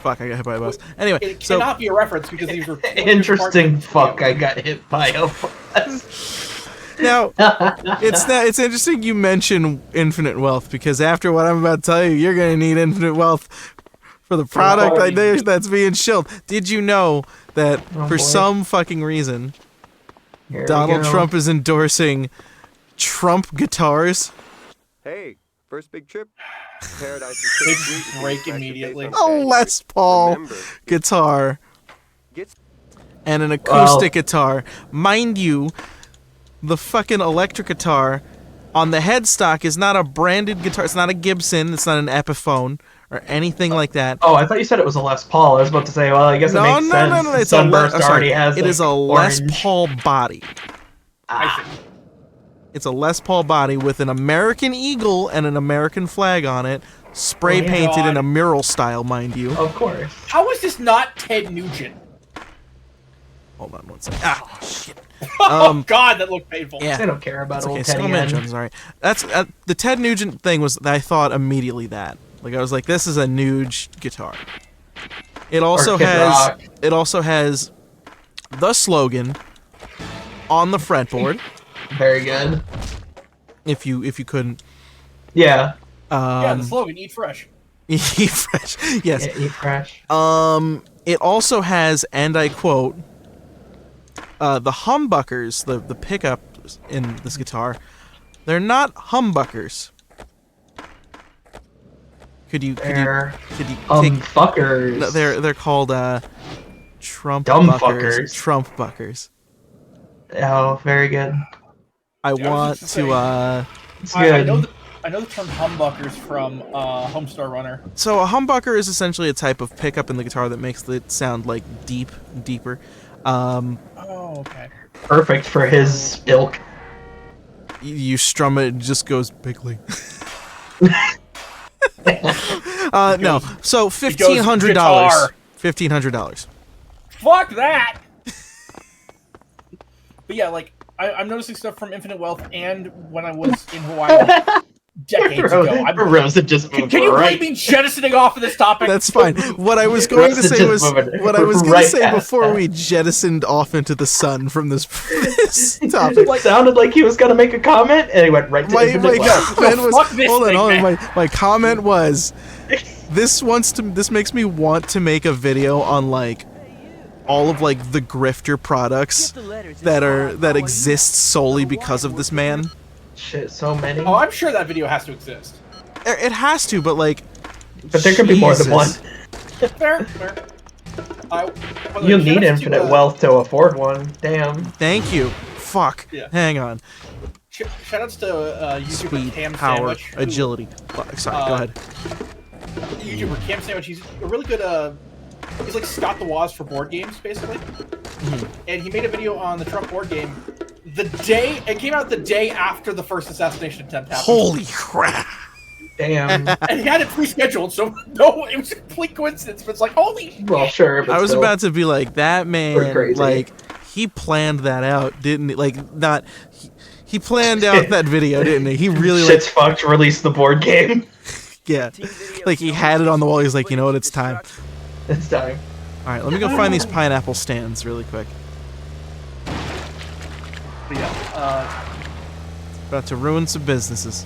Fuck, I got hit by a bus. Anyway, It so cannot be a reference because these are 20 years Interesting. apart. Fuck, I got hit by a bus. now it's interesting you mention Infinite Wealth because after what I'm about to tell you, you're gonna need Infinite Wealth for the product that's being shilled. Did you know that for some fucking reason Here we Donald go. Trump is endorsing Trump guitars? Hey, first big trip. Paradise Big is so sweet. break immediately. A Les Paul Remember, guitar Get and an acoustic guitar. Mind you, the fucking electric guitar on the headstock is not a branded guitar. It's not a Gibson. It's not an Epiphone or anything like that. Oh, I thought you said it was a Les Paul. I was about to say, well, I guess it makes sense. No. It's Sunburst already has. It is a Les Paul body. I see. It's a Les Paul body with an American eagle and an American flag on it, spray Oh, painted God. in a mural style, mind you. Of course. How is this not Ted Nugent? Hold on one second. Ah, shit. Oh God, that looked painful. Yeah. I don't care about It's old okay, Teddy Skull N. Mentions, alright. That's the Ted Nugent thing was I thought immediately that. Like I was like, this is a Nuge guitar. It also Kid has the slogan on the frontboard. Very good. If you couldn't Yeah. Yeah, the slogan, eat fresh. eat fresh. Yes. Yeah, eat fresh. It also has, and I quote, the humbuckers, the pickups in this guitar, they're not humbuckers. Could you take Fuckers. no, they're called Trump Dumb buckers. fuckers. Trump buckers. Oh, very good. I Yeah, I was want just saying. to It's good. I know the term humbuckers from Homestar Runner. so a humbucker is essentially a type of pickup in the guitar that makes it sound like deeper. Oh, okay. Perfect for his ilk. You strum it, it just goes bigly. No. So $1,500. guitar. $1,500. Fuck that! But yeah, like, I'm noticing stuff from Infinite Wealth and when I was in Hawaii decades ago. Rosa just moved Can you right. blame me jettisoning off of this topic? That's fine. What I was going to Rosa say just was moving what I was going right to say past before that. we jettisoned off into the sun from this, this topic. It sounded like he was gonna make a comment, and he went right to My Infinite Wealth. comment No, was fuck this hold thing, on. man. My comment was this makes me want to make a video on like all of like the grifter products that exist solely because of this man. Shit, so many. Oh, I'm sure that video has to exist. It has to, but like, But there could be more than one. Jesus. Fair. By the way, You'll shout need outs to, infinite wealth to afford one. Damn. Thank you. Fuck. Yeah. Hang on. Shoutouts to YouTuber Speed, Cam power, Sandwich. who- agility. Sorry, go ahead. YouTuber Cam Sandwich. He's a really good. He's like Scott the Woz for board games, basically. And he made a video on the Trump board game. It came out the day after the first assassination attempt happened. Holy crap. Damn. And he had it pre-scheduled, so no, it was a complete coincidence. But it's like, holy shit. Well, sure. But I was still. about to be like, that man, Pretty crazy. like, he planned that out, didn't he? Like, not, he planned out that video, didn't he? He really, Shit's fucked. Release the board game. yeah. Like, he had it on the wall, he's like, you know what, it's time. It's time. Alright, let me go find these pineapple stands really quick. But yeah, About to ruin some businesses.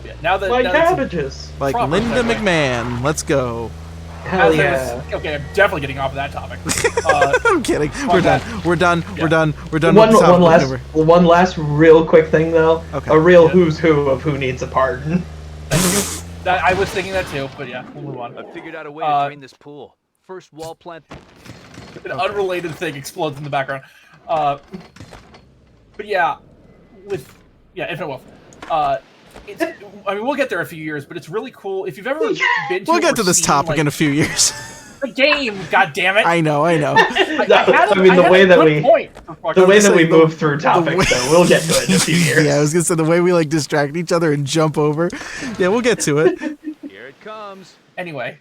yeah, now that Like now that's- cabbages. Like Proper Linda segue. McMahon, let's go. Hell now yeah. that- okay, I'm definitely getting off of that topic. I'm kidding. We're done. that. We're done. Yeah. We're done. We're done One, with the topic. one last real quick thing though. Okay. A real who's who of who needs a pardon. I was thinking that too, but yeah, we'll move on. I figured out a way to drain this pool. First wall plant. An unrelated thing explodes in the background. But yeah, Infinite Wealth. I mean, we'll get there in a few years, but it's really cool. If you've ever been to We'll get or to this seen, topic like, in a few years. the game, God damn it! I know. The way that we move through topics, though, we'll get to it in a few years. Yeah, I was gonna say the way we like distract each other and jump over. Yeah, we'll get to it. Here it comes. Anyway,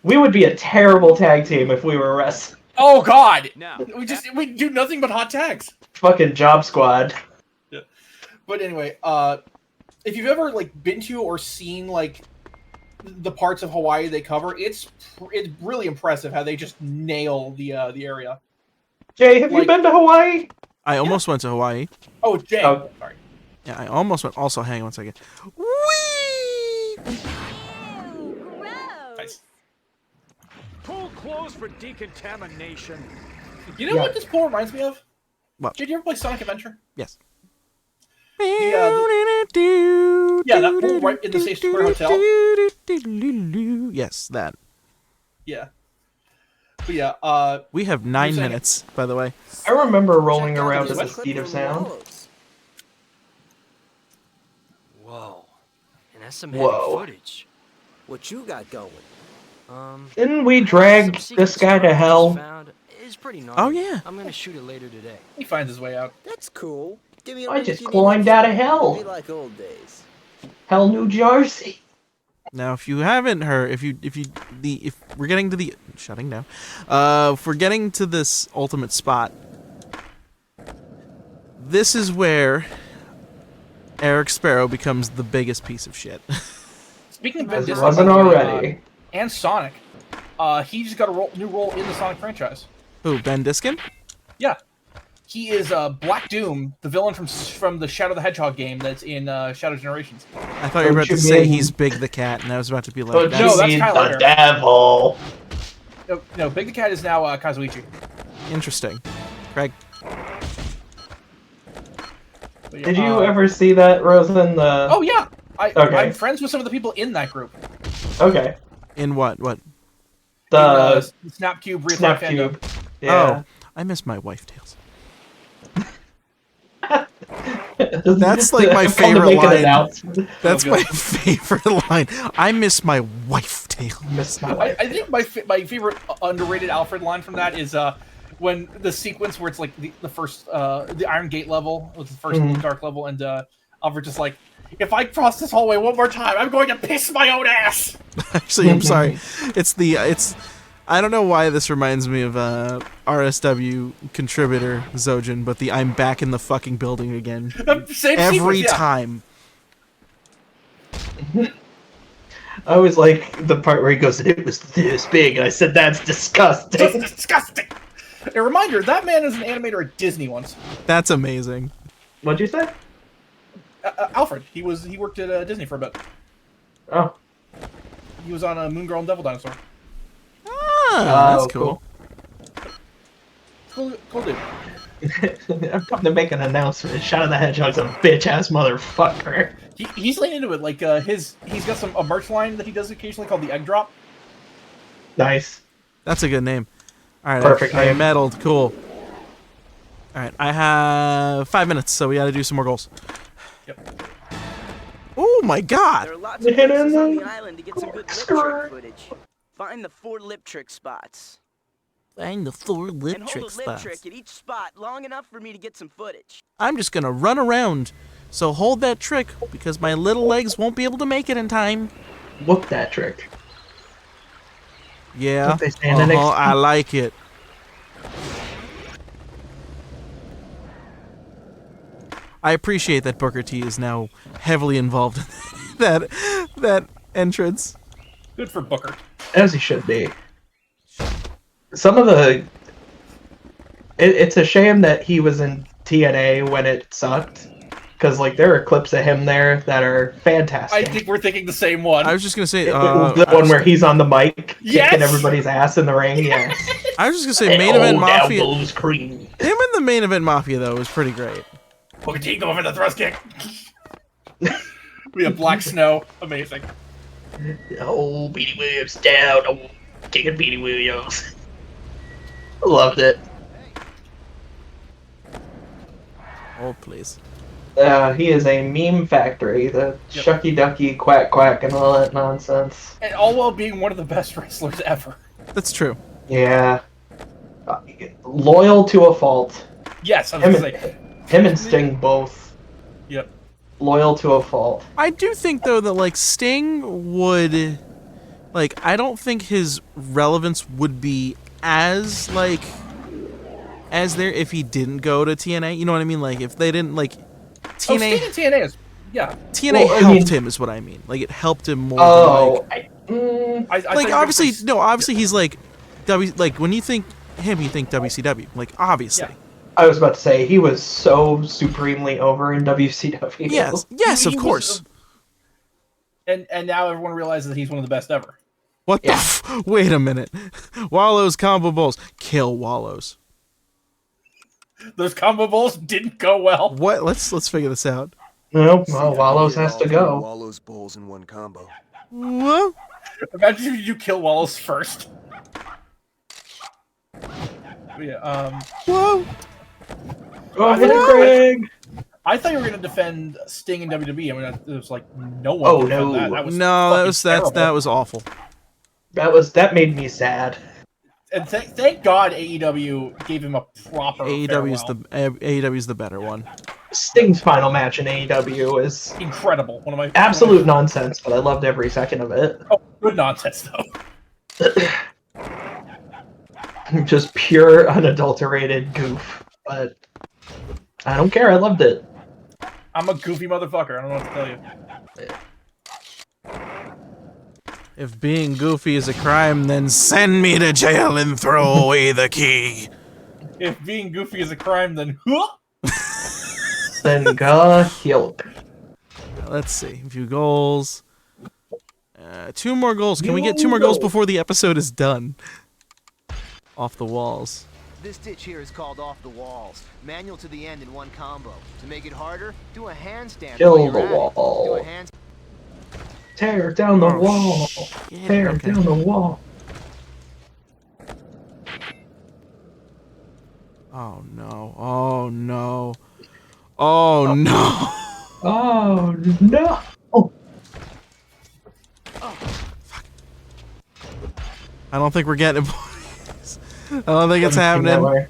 we would be a terrible tag team if we were wrestling. oh God, Now, we do nothing but hot tags. Fucking Job Squad. Yeah. But anyway, if you've ever like been to or seen like the parts of Hawaii they cover, it's really impressive how they just nail the area. Jay, have you been to Hawaii? I almost went to Hawaii. Oh, Jay. Oh. Sorry. Yeah, I almost went. Also, hang on 1 second. Whee! Nice. pool closed for decontamination. You know what this pool reminds me of? What? Did you ever play Sonic Adventure? Yes. Yeah, that pool right in the State Square Hotel. Yes, that. Yeah. But yeah, We have 9 minutes, by the way. I remember rolling around at the speed of sound. Whoa. And that's some heavy Whoa. footage. What you got going? Didn't we drag this guy to hell? It's pretty gnarly. Oh, yeah. I'm gonna shoot it later today. he finds his way out. That's cool. Give me a I ring just if you need climbed it. out of Be hell. like old days. Hell, New Jersey. Now, if you haven't heard, if we're getting to the shutting down, if we're getting to this ultimate spot, this is where Eric Sparrow becomes the biggest piece of shit. Speaking of As Vin it Diesel, wasn't already. and Sonic, he just got a new role in the Sonic franchise. Who, Ben Diskin? Yeah, he is Black Doom, the villain from the Shadow the Hedgehog game that's in Shadow Generations. I thought you were about to say he's Big the Cat, and I was about to be like, But that's No, that's you Kyle the Lander. devil. No, Big the Cat is now Kazuichi. interesting. Craig, But yeah, Did you ever see that, Rosen? Oh yeah, Okay. I'm friends with some of the people in that group. Okay. in what? What? The in, Snapcube, Real Snap Life Cube. Fandom. Yeah. Oh, I miss my wife tales. That's like my I'm gonna favorite make an line. announcement. That's Oh, my good. favorite line. I miss my wife tale. Miss my wife. I think my favorite underrated Alfred line from that is when the sequence where it's like the first the Iron Gate level, was the first dark level, and Alfred just like, if I cross this hallway one more time, I'm going to piss my own ass. Actually, I'm sorry. It's. I don't know why this reminds me of RSW contributor Zojin, but the I'm back in the fucking building again. Same Every sequence, yeah. time. I always like the part where he goes, "It was this big," and I said, "That's disgusting." Just disgusting. A reminder: that man is an animator at Disney once. That's amazing. What'd you say? Alfred. He worked at Disney for a bit. Oh. He was on Moon Girl and Devil Dinosaur. Ah, that's cool. Cool dude. I'm going to make an announcement. Shadow the Hedgehog's a bitch-ass motherfucker. He's laying into it. Like he's got a merch line that he does occasionally called the Egg Drop. Nice. That's a good name. All right, Perfect I name. meddled. Cool. All right, I have 5 minutes, so we got to do some more goals. Yep. Oh my God! There are lots of Hit places in on the the island to get some good lip skirt. trick footage. Find the 4 lip trick spots. Find the 4 lip And trick hold a lip spots. trick at each spot long enough for me to get some footage. I'm just gonna run around. So hold that trick because my little legs won't be able to make it in time. Whoop that trick. Yeah. Don't they say in the next- I like it. I appreciate that Booker T is now heavily involved in that entrance. Good for Booker. As he should be. Some of the... It's a shame that he was in TNA when it sucked. Because, like, there are clips of him there that are fantastic. I think we're thinking the same one. I was just gonna say the one where he's on the mic, Yes! kicking everybody's ass in the ring. Yeah. I was just gonna say main event mafia. Elbows cream. Him in the main event mafia though was pretty great. Booker T going for the thrust kick. We have Black Snow. Amazing. Oh, Beanie Williams down. Oh, kicking Beanie Williams. Loved it. Oh please. He is a meme factory. The shucky ducky quack quack and all that nonsense. And all while being one of the best wrestlers ever. That's true. Yeah. Loyal to a fault. Yes, I was gonna say. Him and Sting both. Yep. Loyal to a fault. I do think though that like Sting would, like, I don't think his relevance would be as like as there if he didn't go to TNA. You know what I mean? Like if they didn't like TNA. Oh, Sting and TNA is TNA Well, helped him is what I mean. Like it helped him more. Oh, than, I like obviously no. Obviously he's like like when you think him, you think WCW. Like obviously. Yeah. I was about to say he was so supremely over in WCW. Yes, of course. And now everyone realizes that he's one of the best ever. What the? Wait a minute. Wallows combo bowls. Kill Wallows. Those combo bowls didn't go well. What? Let's figure this out. No, well, Wallows has to go. Wallows bowls in one combo. What? Imagine if you kill Wallows first. Yeah. Whoa. Oh, hit it, Craig. I thought you were gonna defend Sting in WWE. I mean, it was like no one. Oh, could defend no. That. That was that was awful. That made me sad. And thank God AEW gave him a proper. AEW's the better one. Sting's final match in AEW is incredible. One of my absolute nonsense, but I loved every second of it. Oh, good nonsense though. Just pure, unadulterated goof. But I don't care. I loved it. I'm a goofy motherfucker. I don't know what to tell you. If being goofy is a crime, then send me to jail and throw away the key. If being goofy is a crime, then then go heal. Let's see. A few goals. 2 more goals. Can we get 2 more goals before the episode is done? Off the walls. This ditch here is called off the walls. Manual to the end in one combo. To make it harder, do a handstand. Kill the wall. Tear down the wall. Tear down the wall. Oh no. Oh no. Oh no. Oh no. Oh. Fuck. I don't think we're getting it. I don't think it's happening.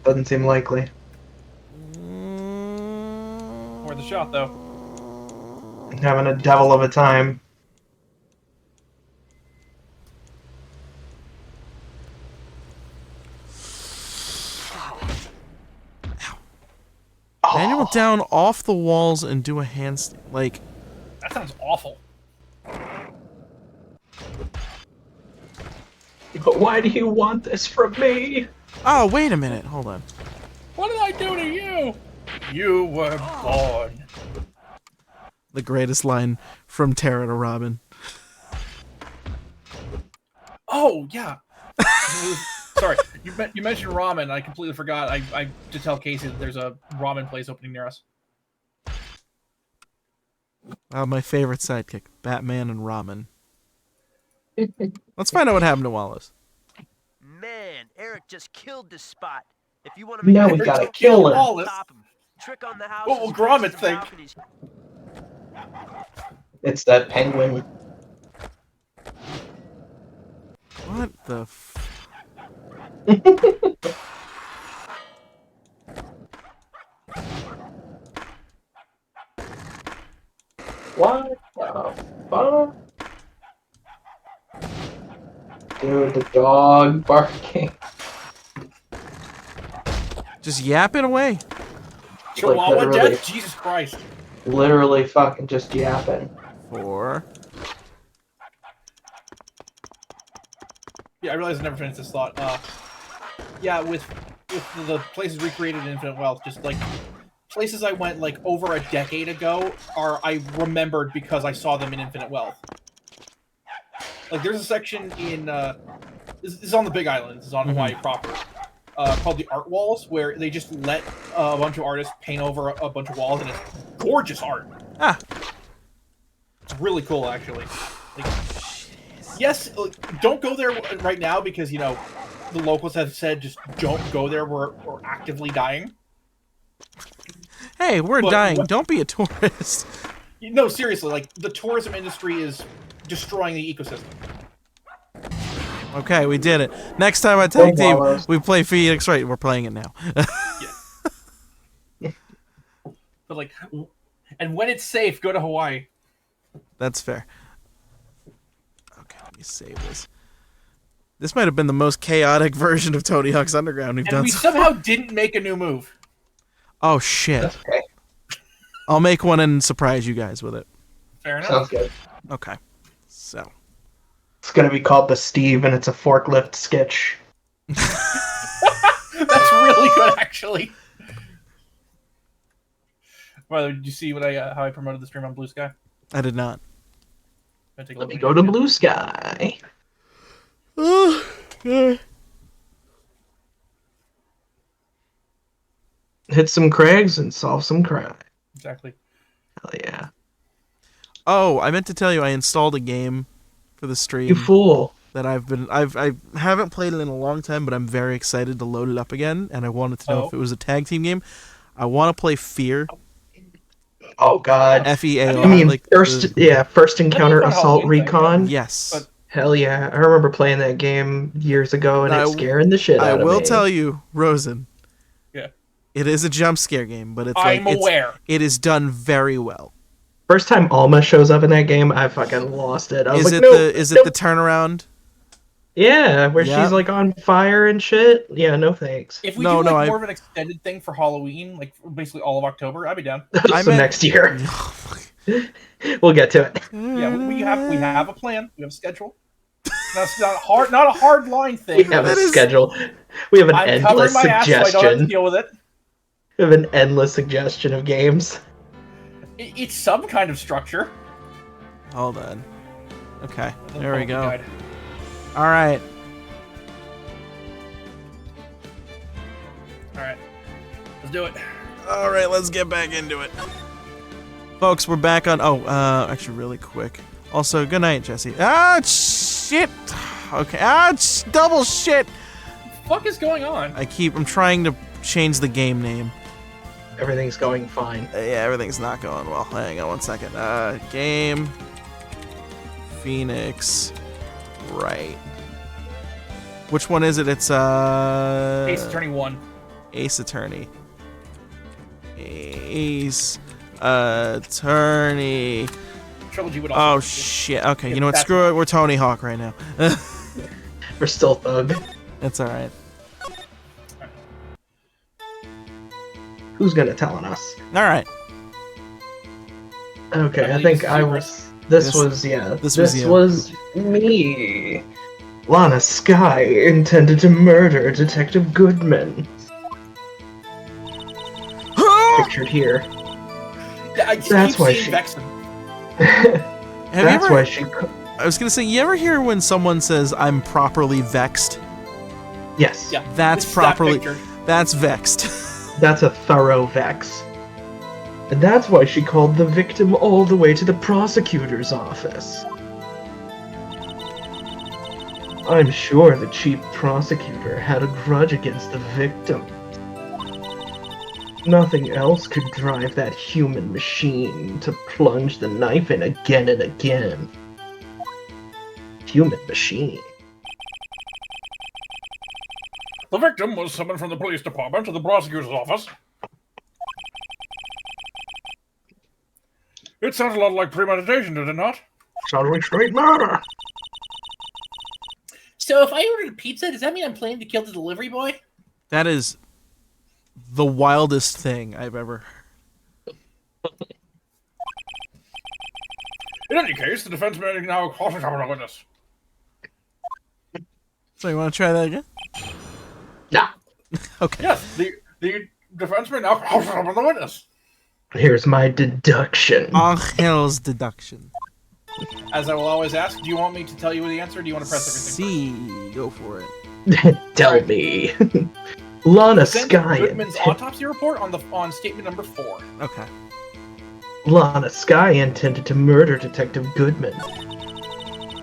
Doesn't seem likely. Worth a shot though. Having a devil of a time. Manual down off the walls and do a handstand. Like, that sounds awful. But why do you want this from me? Oh, wait a minute. Hold on. What did I do to you? You were born. The greatest line from Tara to Robin. Oh, yeah. Sorry, you mentioned ramen. I completely forgot. I to tell Casey that there's a ramen place opening near us. My favorite sidekick, Batman and Ramen. Let's find out what happened to Wallace. Man, Eric just killed this spot. If you want to make now we gotta kill him. Stop him. Trick on the house. What will Gromit think? It's that penguin. What the What the fuck? Dude, the dog barking. Just yap it away. Chihuahua literally. death? Jesus Christ. Literally fucking just yapping. 4. Yeah, I realized I never finished this thought. Yeah, with the places recreated in Infinite Wealth, just like places I went like over a decade ago I remembered because I saw them in Infinite Wealth. Like there's a section in this is on the Big Island, this is on Hawaii proper, called the Art Walls, where they just let a bunch of artists paint over a bunch of walls, and it's gorgeous art. Ah. It's really cool, actually. Like, yes, don't go there right now because, you know, the locals have said just don't go there. We're actively dying. Hey, we're But dying. what- Don't be a tourist. No, seriously, like the tourism industry is destroying the ecosystem. Okay, we did it. Next time I tag team, wallows. we play Phoenix Wright. We're playing it now. But like, and when it's safe, go to Hawaii. That's fair. Okay, let me save this. This might have been the most chaotic version of Tony Hawk's Underground we've And done we so somehow didn't make a new move. Oh, shit. That's okay. I'll make one and surprise you guys with it. Fair enough. Sounds good. Okay. So. It's gonna be called the Steve, and it's a forklift sketch. That's really good, actually. By the way, did you see what how I promoted the stream on Blue Sky? I did not. Let me go to Blue Sky. Hit some crags and solve some crime. Exactly. Hell yeah. Oh, I meant to tell you I installed a game for the stream. You fool. That I haven't played it in a long time, but I'm very excited to load it up again, and I wanted to know if it was a tag team game. I want to play Fear. Oh God. FEAR. I mean, like first encounter assault recon. Yes. Hell yeah! I remember playing that game years ago, and it's scaring the shit out of me. I will tell you, Rosen. Yeah. It is a jump scare game, but it's I'm aware. It is done very well. First time Alma shows up in that game, I fucking lost it. I was Is like, it nope, the turnaround? Yeah, where Yeah. she's like on fire and shit. Yeah, no thanks. If we do more of an extended thing for Halloween, like basically all of October, I'd be down. So next year. We'll get to it. Yeah, we have a plan. We have a schedule. That's not a hard line thing. We have a schedule. We have an I'm endless covering my ass so I don't have to suggestion. deal with it. We have an endless suggestion of games. It's some kind of structure. Hold on. Okay, there Oh, we go. God. All right. All right, let's do it. All right, let's get back into it. Folks, we're back on... actually, really quick. Also, good night, Jesse. Ah, shit! Okay, double shit! What the fuck is going on? I'm trying to change the game name. Everything's going fine. Yeah, everything's not going well. Hang on one second. Game... Phoenix... Right. Which one is it? It's, Ace Attorney 1. Ace Attorney. Ace Attorney. Trilogy would also. Oh shit. Okay, you know what? Screw it. We're Tony Hawk right now. We're still Thug. That's all right. Who's gonna tell on us? All right. Okay, I I think believe I this was. This was you. was me. Lana Skye intended to murder Detective Goodman. Pictured here. Yeah, I just That's keep why seeing she- Vexen. That's why she. I was gonna say, you ever hear when someone says "I'm properly vexed"? Yes. Yeah. That's It's properly. that picture. That's vexed. That's a thorough vex. And that's why she called the victim all the way to the prosecutor's office. I'm sure the chief prosecutor had a grudge against the victim. Nothing else could drive that human machine to plunge the knife in again and again. Human machine. The victim was summoned from the police department to the prosecutor's office. It sounds a lot like premeditation, did it not? Sounds like straight murder. So if I ordered a pizza, does that mean I'm planning to kill the delivery boy? That is the wildest thing I've ever heard. In any case, the defense may now cross-examine a witness. So you want to try that again? Nah. Okay. Yes, the defense may now cross-examine the witness. Here's my deduction. Angel's deduction. As I will always ask, do you want me to tell you the answer, or do you want to press everything C. Go for it. Tell me. Lana Skye. Goodman's autopsy report on statement number 4. Okay. Lana Skye intended to murder Detective Goodman.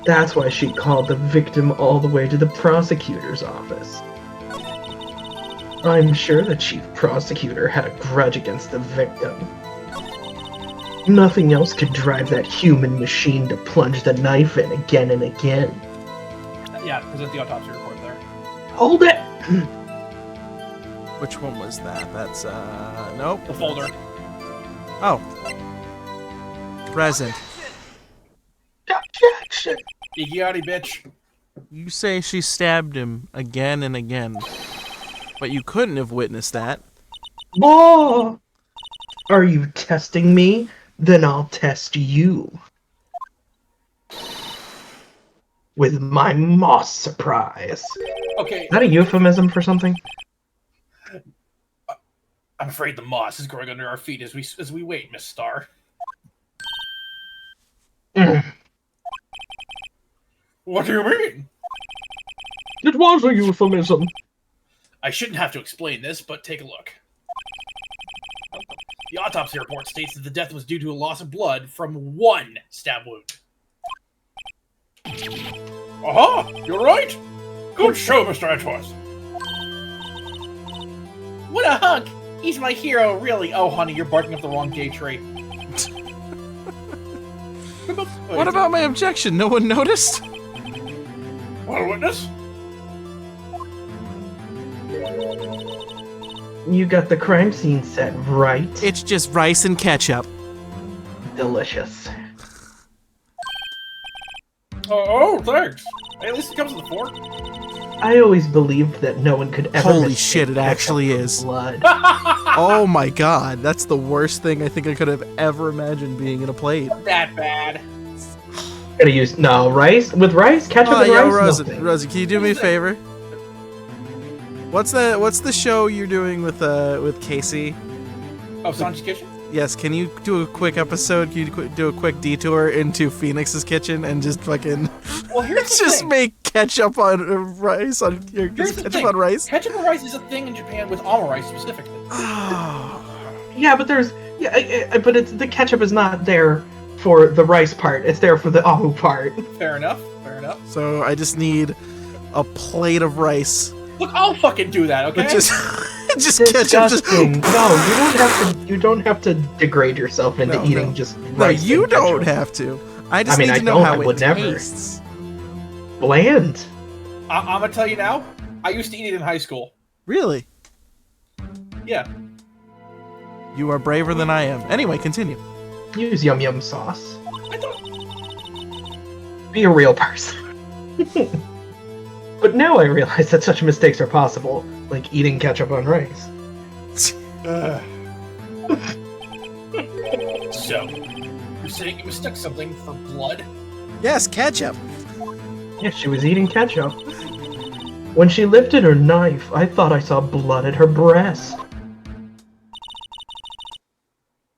That's why she called the victim all the way to the prosecutor's office. I'm sure the chief prosecutor had a grudge against the victim. Nothing else could drive that human machine to plunge the knife in again and again. Yeah, present the autopsy report there. Hold it! Which one was that? That's, nope. The folder. Oh. Present. Objection! Iggy bitch. You say she stabbed him again and again. But you couldn't have witnessed that. Oh! Are you testing me? Then I'll test you. With my moss surprise. Okay. Is that a euphemism for something? I'm afraid the moss is growing under our feet as we wait, Miss Star. What do you mean? It was a euphemism. I shouldn't have to explain this, but take a look. The autopsy report states that the death was due to a loss of blood from one stab wound. Aha! You're right! Good show, Mr. Edgeworth. What a hunk! He's my hero, really. Oh, honey, you're barking up the wrong gay trait. What about my objection? No one noticed? Want a witness? You got the crime scene set, right? It's just rice and ketchup. Delicious. Oh, thanks. Hey, at least it comes with a fork. I always believed that no one could ever. Holy shit, it actually is. Blood. Oh my god, that's the worst thing I think I could have ever imagined being in a plate. That bad. Gonna use rice with rice, ketchup and rice. Rosie, can you do me a favor? What's the show you're doing with Casey? Oh, Sanji's Kitchen? Yes, can you do a quick episode? Can you do a quick detour into Phoenix's kitchen and just fucking well, here's the just thing. Make ketchup on rice on Here's the ketchup thing. on rice? Ketchup on rice is a thing in Japan with almond rice specifically. Yeah, but but it's the ketchup is not there for the rice part. It's there for the amu part. Fair enough. Fair enough. So I just need a plate of rice. Look, I'll fucking do that, okay? But just ketchup. Just No, you don't have to degrade yourself into eating just rice. No, you and don't ketchup. have to. I just need to know how it tastes. Bland. I'm gonna tell you now. I used to eat it in high school. Really? Yeah. You are braver than I am. Anyway, continue. Use yum yum sauce. I thought... Be a real person. But now I realize that such mistakes are possible, like eating ketchup on rice. So, you're saying you mistook something for blood? Yes, ketchup. Yeah, she was eating ketchup. When she lifted her knife, I thought I saw blood at her breast.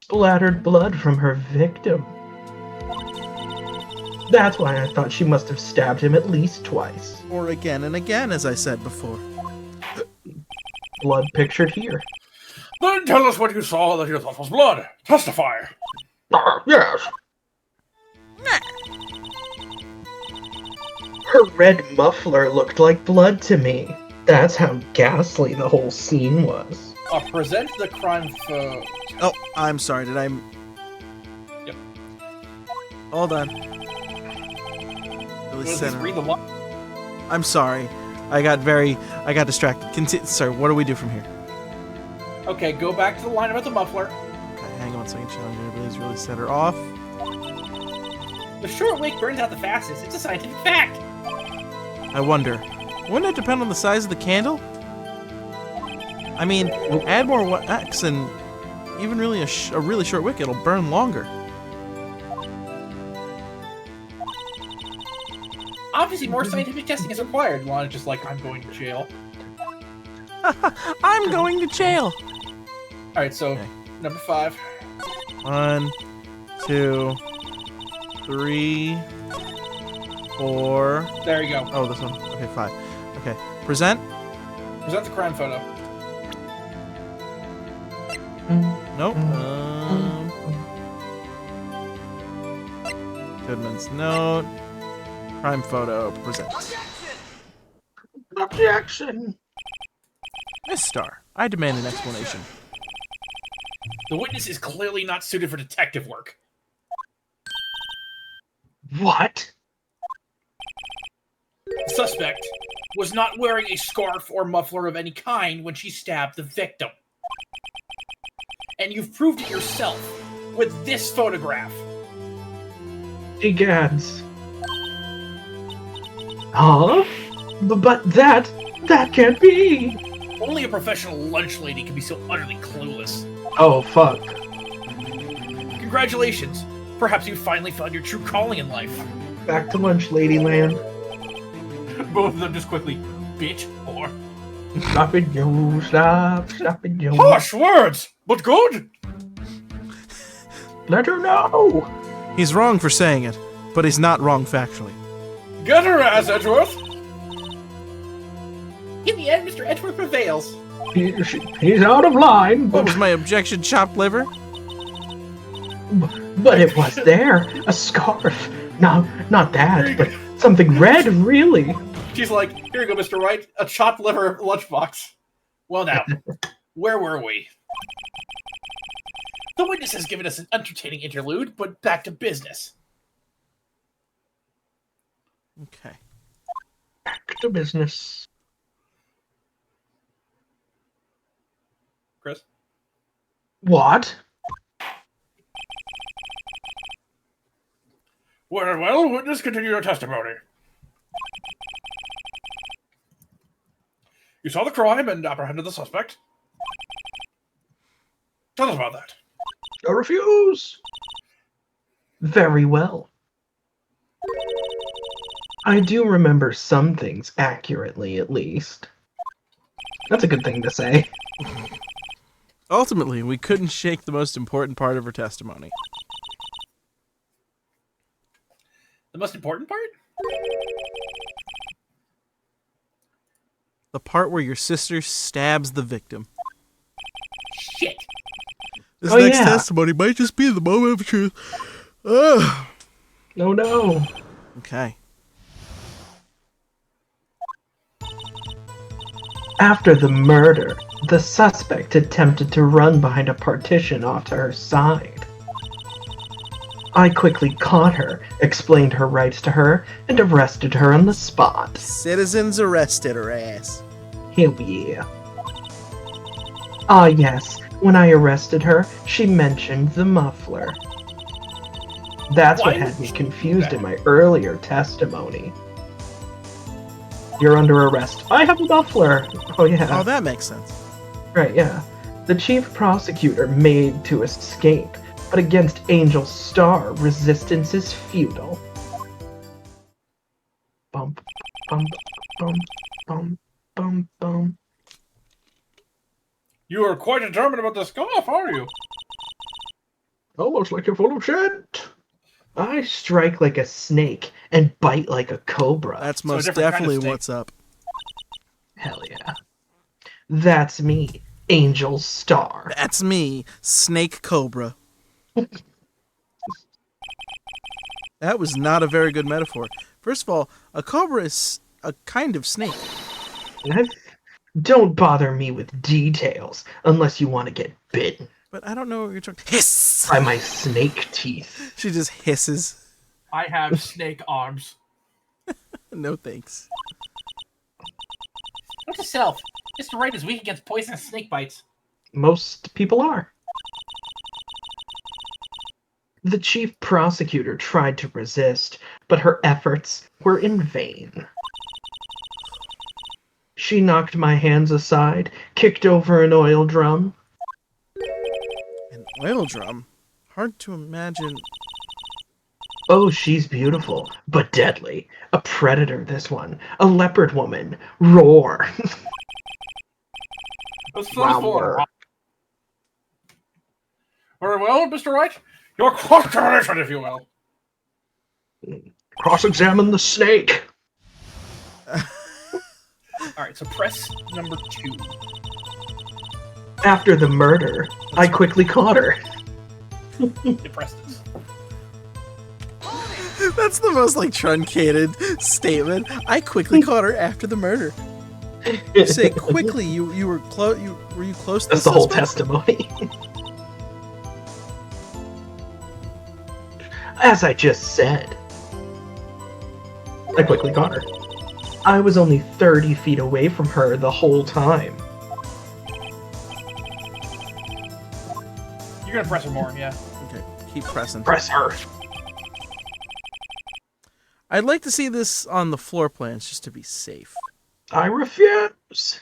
Splattered blood from her victim. That's why I thought she must have stabbed him at least twice. Or again and again, as I said before. Blood pictured here. Then tell us what you saw that you thought was blood. Testify. Yes. Her red muffler looked like blood to me. That's how ghastly the whole scene was. Present the crime photo. Oh, I'm sorry. Did I? Yep. Hold on. Really Just read the line. I'm sorry. I got distracted. Sorry. What do we do from here? Okay, go back to the line about the muffler. Okay, hang on a second. Challenge really set her off. The short wick burns out the fastest. It's a scientific fact. I wonder, wouldn't it depend on the size of the candle? I mean, add more wax and even really a really short wick, it'll burn longer. Obviously, more scientific testing is required. Lana just like, I'm going to jail. I'm going to jail. Alright, so, number 5. 1, 2, 3, 4. There you go. Oh, this one. Okay, 5. Okay, present. Present the crime photo. Nope. Goodman's note. Crime photo. Present. Objection. Miss Star, I demand an explanation. The witness is clearly not suited for detective work. What? The suspect was not wearing a scarf or muffler of any kind when she stabbed the victim. And you've proved it yourself with this photograph. Egads. Huh? But that can't be. Only a professional lunch lady can be so utterly clueless. Oh, fuck. Congratulations. Perhaps you finally found your true calling in life. Back to lunch, lady land. Both of them just quickly, bitch, whore. Stop it, Joe. Stop it, Joe. Harsh words, but good. Let her know. He's wrong for saying it, but he's not wrong factually. Get her ass, Edgeworth. In the end, Mr. Edgeworth prevails. He's out of line, What but, was my objection, chopped liver? but it was there. A scarf. No, not that, but something red, really. She's like, here you go, Mr. Wright, a chopped liver lunchbox. Well now, where were we? The witness has given us an entertaining interlude, but back to business. Okay. Back to business. Chris? What? Well, witness, continue your testimony. You saw the crime and apprehended the suspect. Tell us about that. I refuse. Very well. I do remember some things accurately, at least. That's a good thing to say. Ultimately, we couldn't shake the most important part of her testimony. The most important part? The part where your sister stabs the victim. Shit. This Oh, next yeah. testimony might just be the moment of truth. Ugh. No, no. Okay. After the murder, the suspect attempted to run behind a partition off to her side. I quickly caught her, explained her rights to her, and arrested her on the spot. Citizens arrested her ass. Hell yeah. Ah yes, when I arrested her, she mentioned the muffler. That's what Why had did me she do confused that? in my earlier testimony. You're under arrest. I have a muffler. Oh yeah. Oh, that makes sense. Right, yeah. The chief prosecutor made to escape, but against Angel Star, resistance is futile. Bump, bump, bump, bump, bump, bump. You are quite determined about the scarf, are you? Almost like you're full of shit. I strike like a snake and bite like a cobra. That's So a most different kind of definitely snake. what's up. Hell yeah. That's me, Angel Star. That's me, Snake Cobra. That was not a very good metaphor. First of all, a cobra is a kind of snake. Don't bother me with details unless you want to get bitten But I don't know what you're talking. Hiss! by my snake teeth. She just hisses. I have snake arms. No thanks. Note to self, Mr. Wright is weak against poisonous snake bites. Most people are. The chief prosecutor tried to resist, but her efforts were in vain. She knocked my hands aside, kicked over an oil drum. An oil drum? Hard to imagine. Oh, she's beautiful, but deadly. A predator, this one. A leopard woman. Roar. That's Wow. for. Very well, Mr. Wright. Your cross-examination, if you will. Cross-examine the snake. Alright, so press number 2. After the murder, I quickly caught her. You pressed this. That's the most, like, truncated statement. I quickly caught her after the murder. You say quickly. You were close. Were you close to That's the whole testimony. As I just said. I quickly got her. I was only 30 feet away from her the whole time. You're gonna press her more, yeah. Okay, keep pressing. Press her. I'd like to see this on the floor plans just to be safe. I refuse.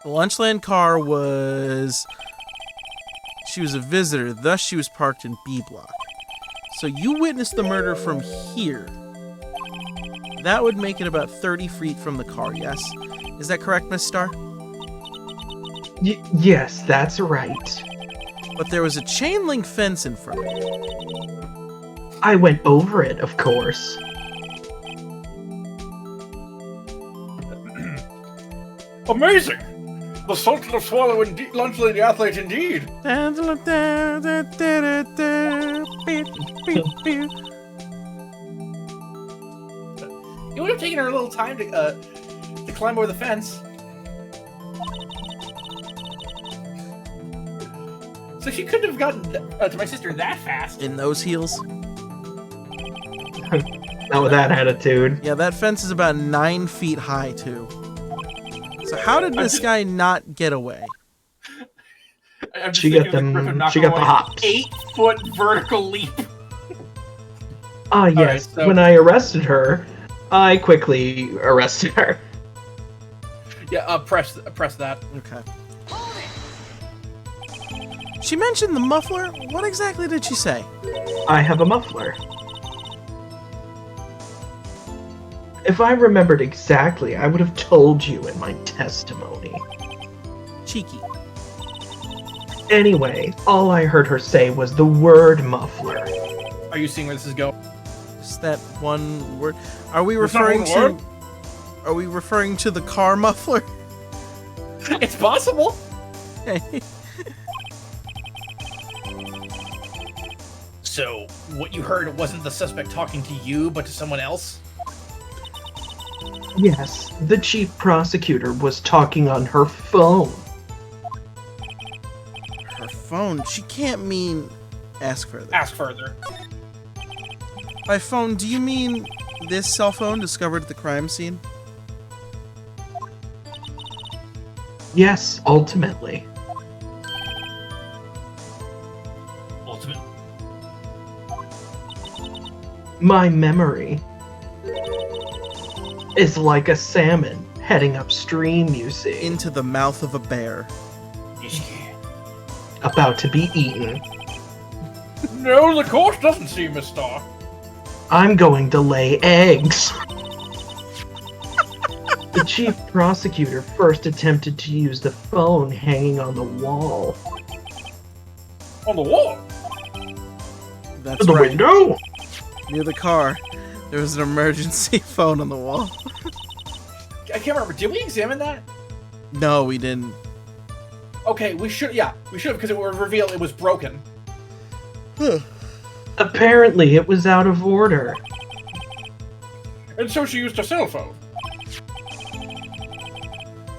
The Lunchland car was... She was a visitor, thus she was parked in B block. So you witnessed the murder from here. That would make it about 30 feet from the car, yes? Is that correct, Miss Starr? Yes, that's right. But there was a chain link fence in front of you. I went over it, of course. Amazing! The Sultan of Swallow indeed, Lunchley the athlete indeed. It would have taken her a little time to climb over the fence. So she couldn't have gotten to my sister that fast. In those heels? Not with that attitude. Yeah, that fence is about 9 feet high, too. So how did this guy not get away? She got them. She got the hops. 8-foot vertical leap. Ah, yes. Right, so... When I arrested her, I quickly arrested her. Yeah, press that. Okay. She mentioned the muffler. What exactly did she say? I have a muffler. If I remembered exactly, I would have told you in my testimony. Cheeky. Anyway, all I heard her say was the word muffler. Are you seeing where this is going? Just that one word. Are we referring to? Are we referring to the car muffler? It's possible. Hey. So, what you heard wasn't the suspect talking to you, but to someone else? Yes, the chief prosecutor was talking on her phone. Her phone? She can't mean... Ask further. Ask further. By phone, do you mean this cell phone discovered at the crime scene? Yes, ultimately. Ultimate? My memory is like a salmon heading upstream, you see. Into the mouth of a bear. About to be eaten. No, the course doesn't seem as star. I'm going to lay eggs. The chief prosecutor first attempted to use the phone hanging on the wall. On the wall? That's the right. window? Near the car. There was an emergency phone on the wall. I can't remember. Did we examine that? No, we didn't. Okay, we should. Yeah, we should have, because it was revealed it was broken. Apparently, it was out of order. And so she used a cell phone.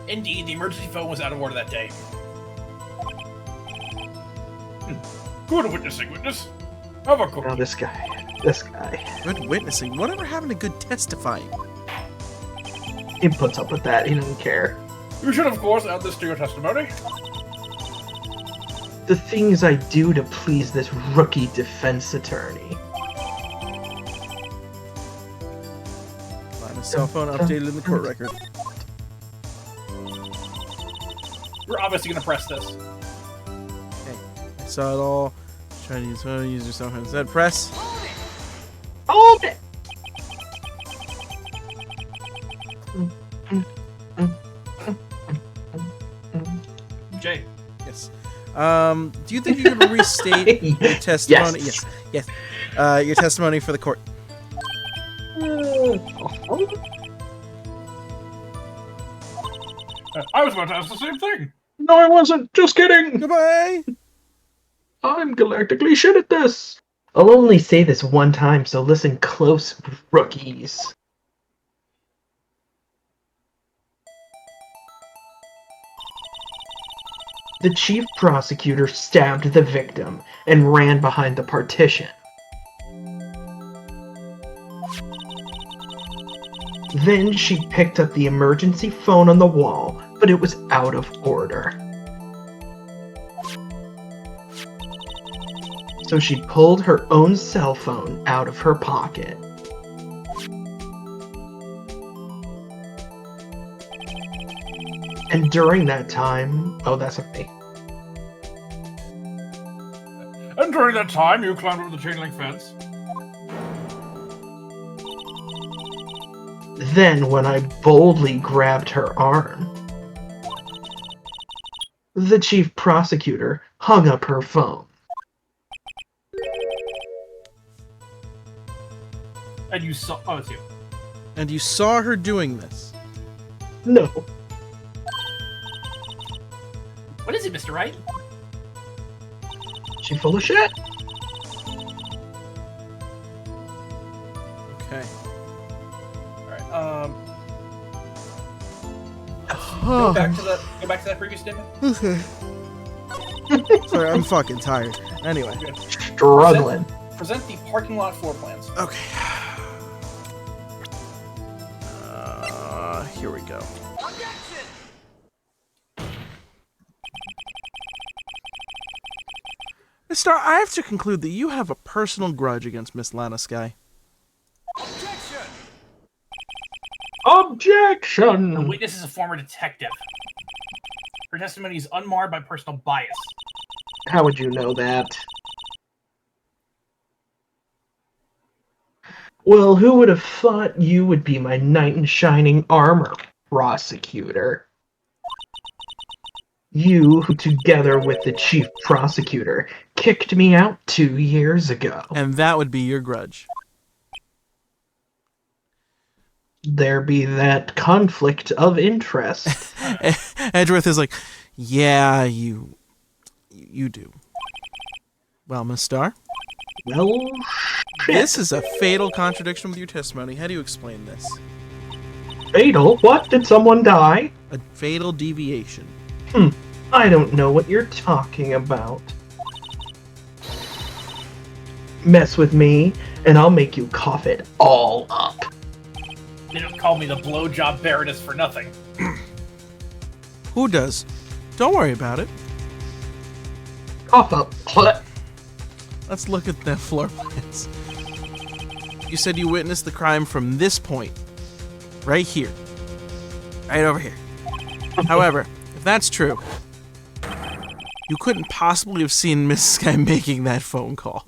Indeed, the emergency phone was out of order that day. Good witnessing, witness. Have a cookie. Now this guy. This guy. Good witnessing. Whatever happened to good testifying? He puts up with that. He doesn't care. You should, of course, add this to your testimony. The things I do to please this rookie defense attorney. Find a cell phone updated in the court record. You're obviously going to press this. Okay. I saw it all. Try to use phone, use your cell phone instead. Press. Hold it! Jay. Yes. Do you think you could restate your testimony? Yes. Yes. Your testimony for the court. I was about to ask the same thing. No, I wasn't. Just kidding. Goodbye. I'm galactically shit at this. I'll only say this one time, so listen close, rookies. the chief prosecutor stabbed the victim and ran behind the partition. Then she picked up the emergency phone on the wall, but it was out of order. So she pulled her own cell phone out of her pocket. And during that time, oh, that's okay. And during that time, you climbed over the chain link fence. Then, when I boldly grabbed her arm, the chief prosecutor hung up her phone. And you saw. Oh, it's you. And you saw her doing this. No. What is it, Mr. Wright? She full of shit? Okay. Alright, go back to that previous statement. Okay. Sorry, I'm fucking tired. Anyway. Struggling. Present the parking lot floor plans. Okay. Here we go. Miss Star, I have to conclude that you have a personal grudge against Miss Lana Sky. Objection! The witness is a former detective. Her testimony is unmarred by personal bias. How would you know that? Well, who would have thought you would be my knight in shining armor, prosecutor? You, who together with the chief prosecutor, kicked me out 2 years ago. And that would be your grudge. There be that conflict of interest. Edgeworth is like, yeah, you do. Well, Miss Star? Well, this is a fatal contradiction with your testimony. How do you explain this? fatal? What? Did someone die? A fatal deviation. I don't know what you're talking about. Mess with me, and I'll make you cough it all up. They don't call me the blowjob baroness for nothing. Who does? Don't worry about it. Cough up. Let's look at the floor plans. You said you witnessed the crime from this point. Right here. Right over here. However, if that's true, you couldn't possibly have seen Miss Sky making that phone call.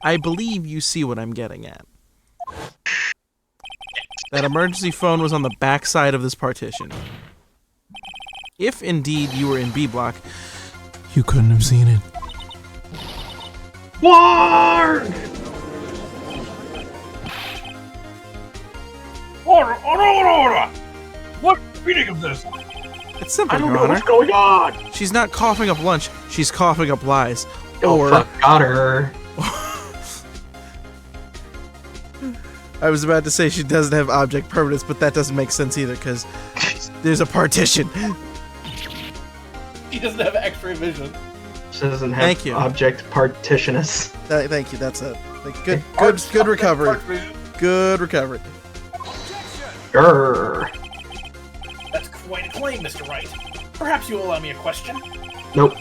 I believe you see what I'm getting at. That emergency phone was on the back side of this partition. If indeed you were in B block, you couldn't have seen it. Warg! Order! What reading of this? It's simple, I don't Your know Honor. what's going on! She's not coughing up lunch, she's coughing up lies. Oh, fuck, got her. I was about to say she doesn't have object permanence, but that doesn't make sense either, because there's a partition. He doesn't have X-ray vision. She doesn't have Thank you. object partitionist. Thank you, that's it. Good recovery. Good recovery. Grrr. That's quite a claim, Mr. Wright. Perhaps you'll allow me a question. Nope.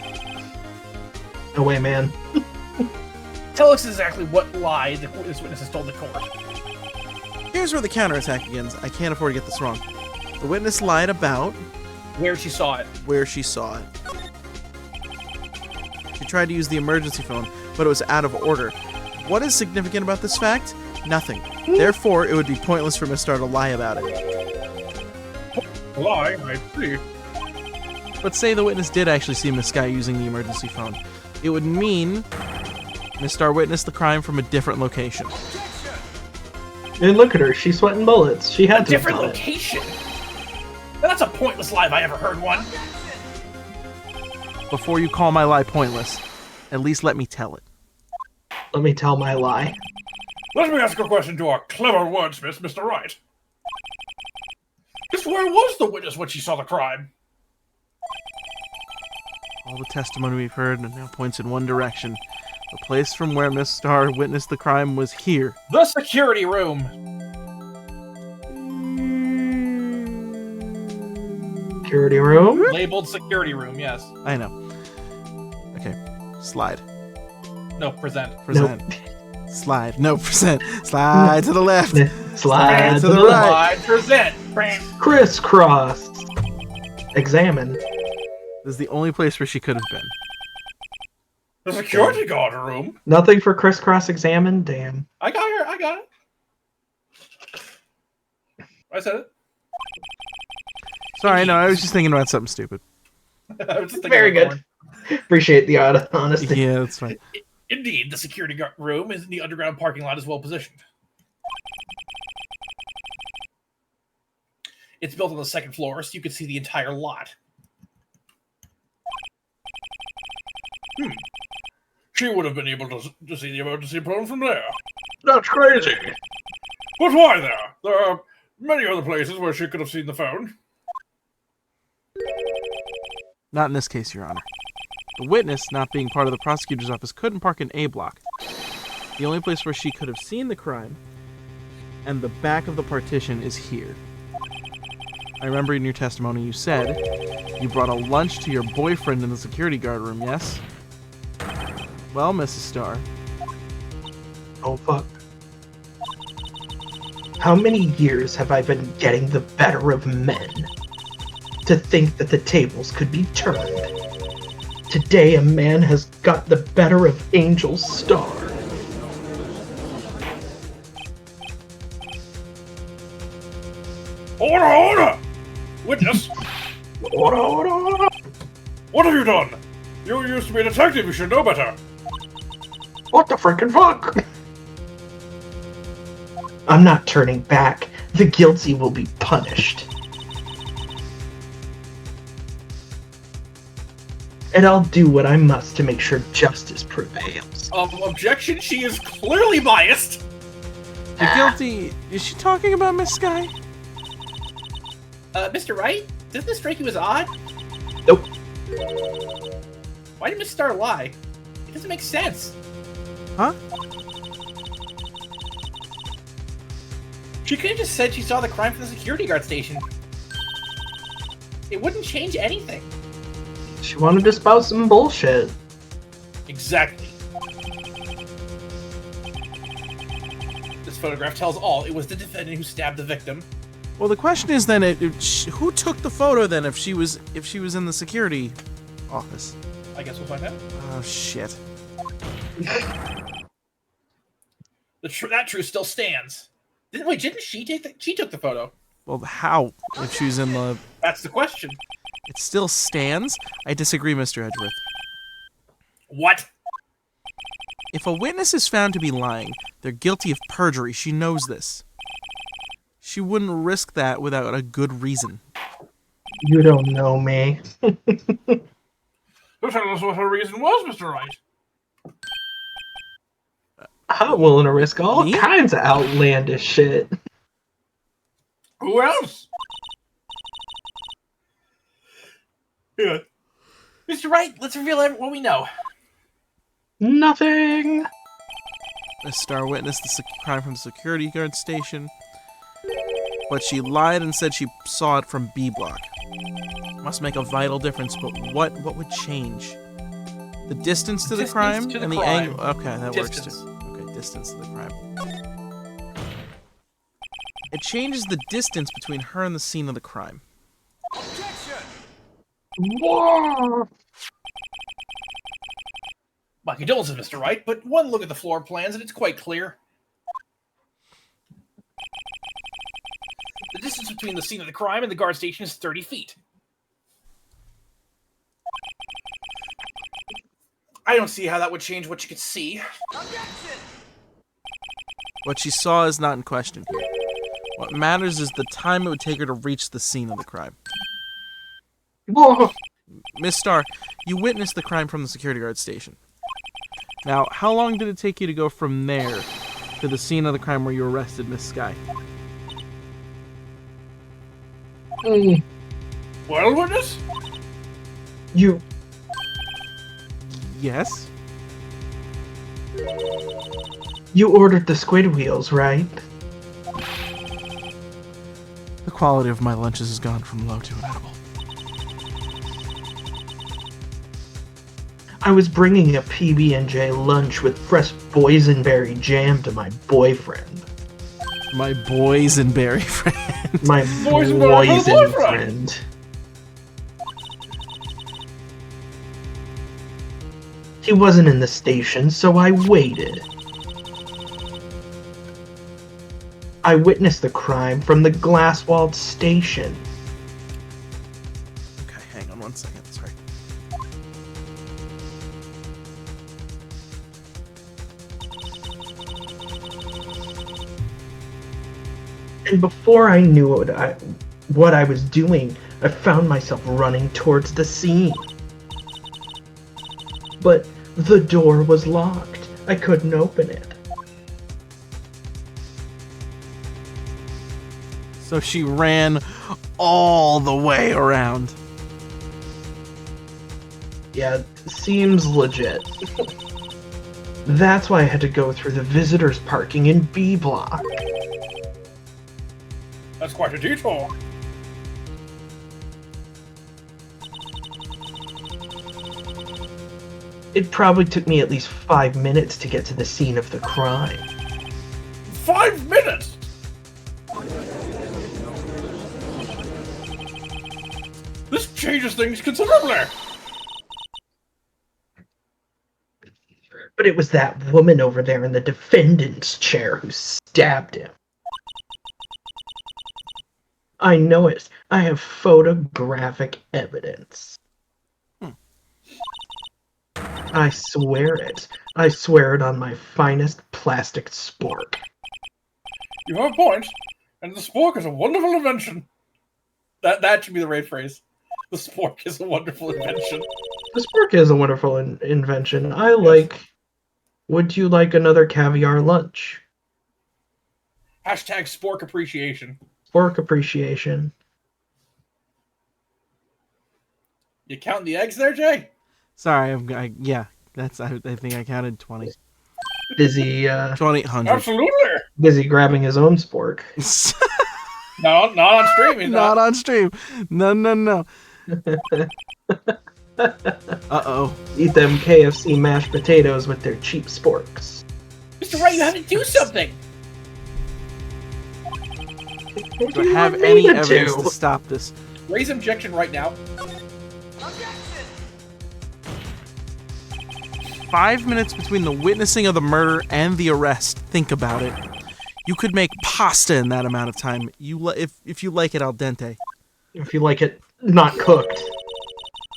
No way, man. Tell us exactly what lie this witness has told the court. Here's where the counterattack begins. I can't afford to get this wrong. The witness lied about Where she saw it. where she saw it. She tried to use the emergency phone, but it was out of order. What is significant about this fact? Nothing. Therefore, it would be pointless for Miss Star to lie about it. Lie? I see. But say the witness did actually see Miss Sky using the emergency phone. It would mean Miss Star witnessed the crime from a different location. And look at her, she's sweating bullets. She had to have Different done it. location? That's a pointless lie if I ever heard one. Before you call my lie pointless, at least let me tell it. Let me tell my lie. Let me ask a question to our clever wordsmith, Mr. Wright. Just where was the witness when she saw the crime? All the testimony we've heard now points in one direction. The place from where Miss Starr witnessed the crime was here. The security room. Security room? Labeled security room, yes. I know. Okay. Slide. No, present. Present. Nope. Slide. No, present. Slide to the left. Slide to the Slide, right. present. Crisscross. Examine. This is the only place where she could have been. The security guard room. Nothing for crisscross examine? Damn. I got her. I got it. I said it. Sorry, no, I was just thinking about something stupid. I was just thinking Very about good. Appreciate the honesty. Yeah, that's fine. Indeed, the security guard room is in the underground parking lot is well positioned. It's built on the second floor, so you can see the entire lot. She would have been able to see the emergency phone from there. That's crazy. But why there? There are many other places where she could have seen the phone. Not in this case, Your Honor. The witness, not being part of the prosecutor's office, couldn't park in A block. The only place where she could have seen the crime, and the back of the partition, is here. I remember in your testimony you said you brought a lunch to your boyfriend in the security guard room, yes? Well, Mrs. Starr. Oh, fuck. How many years have I been getting the better of men? To think that the tables could be turned. Today a man has got the better of Angel Starr. Order! Witness! Order! What have you done? You used to be a detective, you should know better. What the frickin' fuck? I'm not turning back. The guilty will be punished. And I'll do what I must to make sure justice prevails. Objection, she is clearly biased. The guilty... Is she talking about Miss Sky? Mr. Wright? Doesn't this strike you as odd? Nope. Why did Miss Starr lie? It doesn't make sense. Huh? She could have just said she saw the crime from the security guard station. It wouldn't change anything. She wanted to spout some bullshit. Exactly. This photograph tells all. It was the defendant who stabbed the victim. Well, the question is then, who took the photo then if she was in the security office? I guess we'll find out. Oh, shit. That truth still stands. Didn't she take she took the photo? Well, how? If she was in the... That's the question. It still stands? I disagree, Mr. Edgeworth. What? If a witness is found to be lying, they're guilty of perjury. She knows this. She wouldn't risk that without a good reason. You don't know me. Who tell us what her reason was, Mr. Wright? I'm willing to risk all kinds of outlandish shit. Who else? Yeah. Mr. Wright, let's reveal what we know. Nothing. Miss Starr witnessed the crime from the security guard station, but she lied and said she saw it from B block. Must make a vital difference, but what would change? The distance to the crime and the angle. Okay, that works too. Okay, distance to the crime. It changes the distance between her and the scene of the crime. Whoa. My condolences, Mr. Wright, but one look at the floor plans and it's quite clear. The distance between the scene of the crime and the guard station is 30 feet. I don't see how that would change what you could see. What she saw is not in question here. What matters is the time it would take her to reach the scene of the crime. Whoa. Miss Starr, you witnessed the crime from the security guard station. Now, how long did it take you to go from there to the scene of the crime where you arrested Miss Sky? Well, witness? You Yes. ordered the squid wheels, right? The quality of my lunches has gone from low to inedible. I was bringing a PB&J lunch with fresh boysenberry jam to my boyfriend. My boysenberry friend. My Boysenberry for the boysen boyfriend. friend. He wasn't in the station, so I waited. I witnessed the crime from the glass-walled station. Okay, hang on 1 second. Sorry. And before I knew what I was doing, I found myself running towards the scene. But the door was locked. I couldn't open it. So she ran all the way around. Yeah, seems legit. That's why I had to go through the visitors parking in B block. That's quite a detour. It probably took me at least 5 minutes to get to the scene of the crime. 5 minutes? This changes things considerably. But it was that woman over there in the defendant's chair who stabbed him. I know it. I have photographic evidence. I swear it. I swear it on my finest plastic spork. You have a point, and the spork is a wonderful invention. That should be the right phrase. The spork is a wonderful invention. The spork is a wonderful invention. I like... Would you like another caviar lunch? Hashtag spork appreciation. Spork appreciation. You counting the eggs there, Jay? Sorry, yeah. I think I counted 20. Busy, 2,800. Absolutely. busy grabbing his own spork. No, not on stream. He's Not on stream. No. Uh-oh. Eat them KFC mashed potatoes with their cheap sporks. Mr. Wright, you have to do something. Do I have any evidence to stop this? Raise objection right now. 5 minutes between the witnessing of the murder and the arrest. Think about it. You could make pasta in that amount of time. If you like it al dente. If you like it not cooked.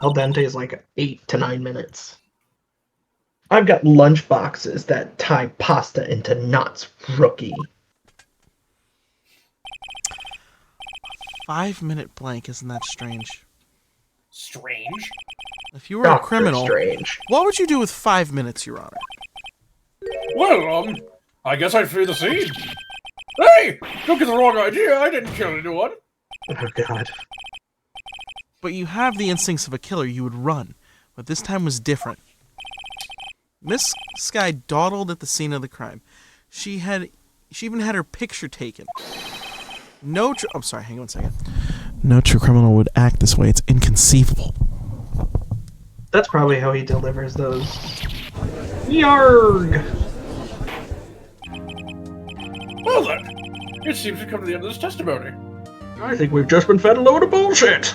Al dente is like 8 to 9 minutes. I've got lunch boxes that tie pasta into knots, rookie. 5-minute blank, isn't that strange? Strange? If you were a criminal, strange. What would you do with 5 minutes, Your Honor? Well, I guess I'd flee the scene. Hey! Don't get the wrong idea. I didn't kill anyone. Oh, God. But you have the instincts of a killer. You would run. But this time was different. Miss Sky dawdled at the scene of the crime. She even had her picture taken. I'm sorry, hang on 1 second. No true criminal would act this way. It's inconceivable. That's probably how he delivers those. Yarg! Well then, it seems to come to the end of this testimony. I think we've just been fed a load of bullshit.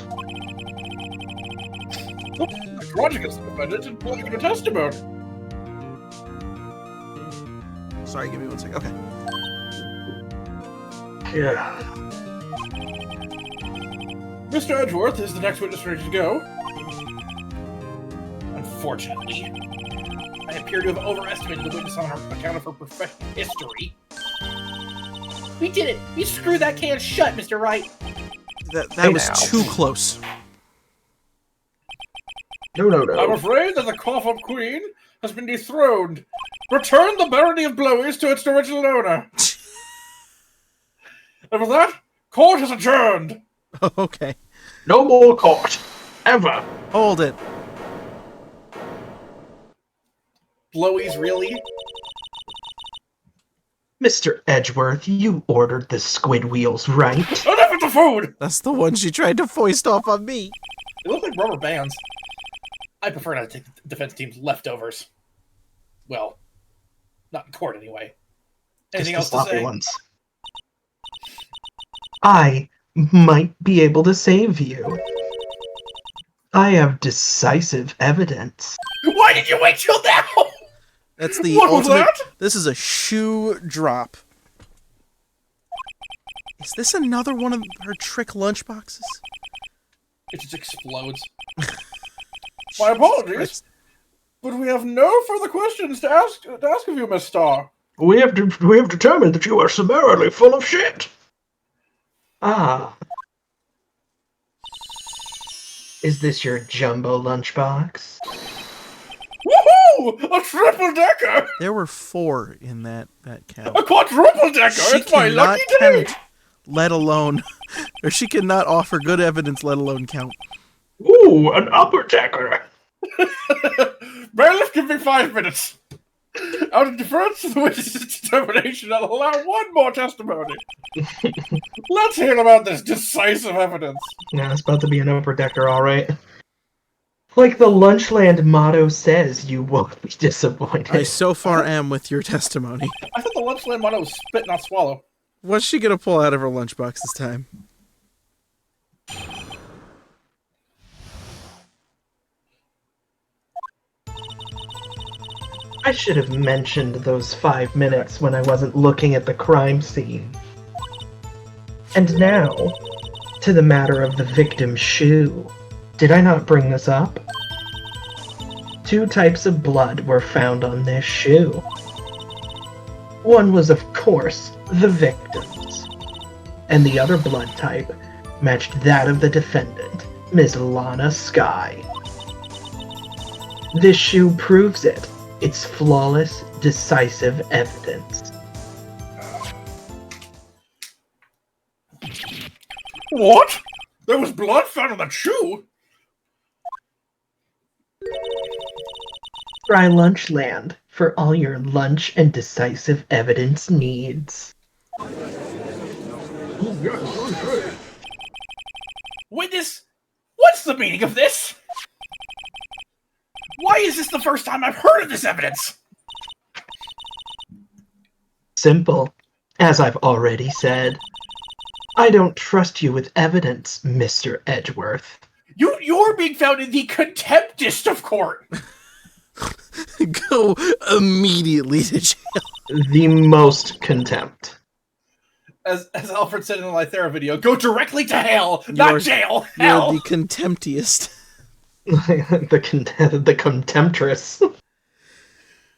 The logic is the defendant and pulling a testimony. Sorry, give me 1 second. Okay. Yeah. Mr. Edgeworth is the next witness ready to go. Unfortunately, I appear to have overestimated the witness on her account of her professional history. We did it! You screwed that can shut, Mr. Wright! That was too close. No. I'm afraid that the cough-up queen has been dethroned. Return the barony of Blowies to its original owner. And with that, court is adjourned. Okay. No more court. Ever. Hold it. Blowies, really? Mr. Edgeworth, you ordered the squid wheels, right? Enough with the food! That's the one she tried to foist off on me. They look like rubber bands. I prefer not to take the defense team's leftovers. Well, not in court anyway. Anything else Just the to sloppy say? ones. I might be able to save you. I have decisive evidence. Why did you wait till now? That's the What was ultimate. that? This is a shoe drop. Is this another one of her trick lunchboxes? It just explodes. My apologies, Christ. but we have no further questions to ask of you, Miss Starr. We have determined that you are summarily full of shit. Ah. Is this your jumbo lunchbox? Woohoo! A triple decker! There were 4 in that count. A quadruple decker! She It's my cannot lucky day! count, let alone, or she cannot offer good evidence, let alone count. Ooh, an upper decker. Bailiff, give me 5 minutes. Out of deference to the witness's determination, I'll allow one more testimony. Let's hear about this decisive evidence. Yeah, it's about to be an upper decker, alright. Like the Lunchland motto says, you won't be disappointed. I so far am with your testimony. I thought the Lunchland motto was spit, not swallow. What's she gonna pull out of her lunchbox this time? I should have mentioned those 5 minutes when I wasn't looking at the crime scene. And now, to the matter of the victim's shoe. Did I not bring this up? 2 types of blood were found on this shoe. One was, of course, the victim's, and the other blood type matched that of the defendant, Ms. Lana Skye. This shoe proves it. It's flawless, decisive evidence. What? There was blood found on the shoe? Try Lunchland for all your lunch and decisive evidence needs. Witness, what's the meaning of this? Why is this the first time I've heard of this evidence? Simple. As I've already said. I don't trust you with evidence, Mr. Edgeworth. You're being found in the contemptist of court. Go immediately to jail. The most contempt. As Alfred said in the Lythera video, go directly to hell, not jail. Hell. You're the contemptiest. the contemptress.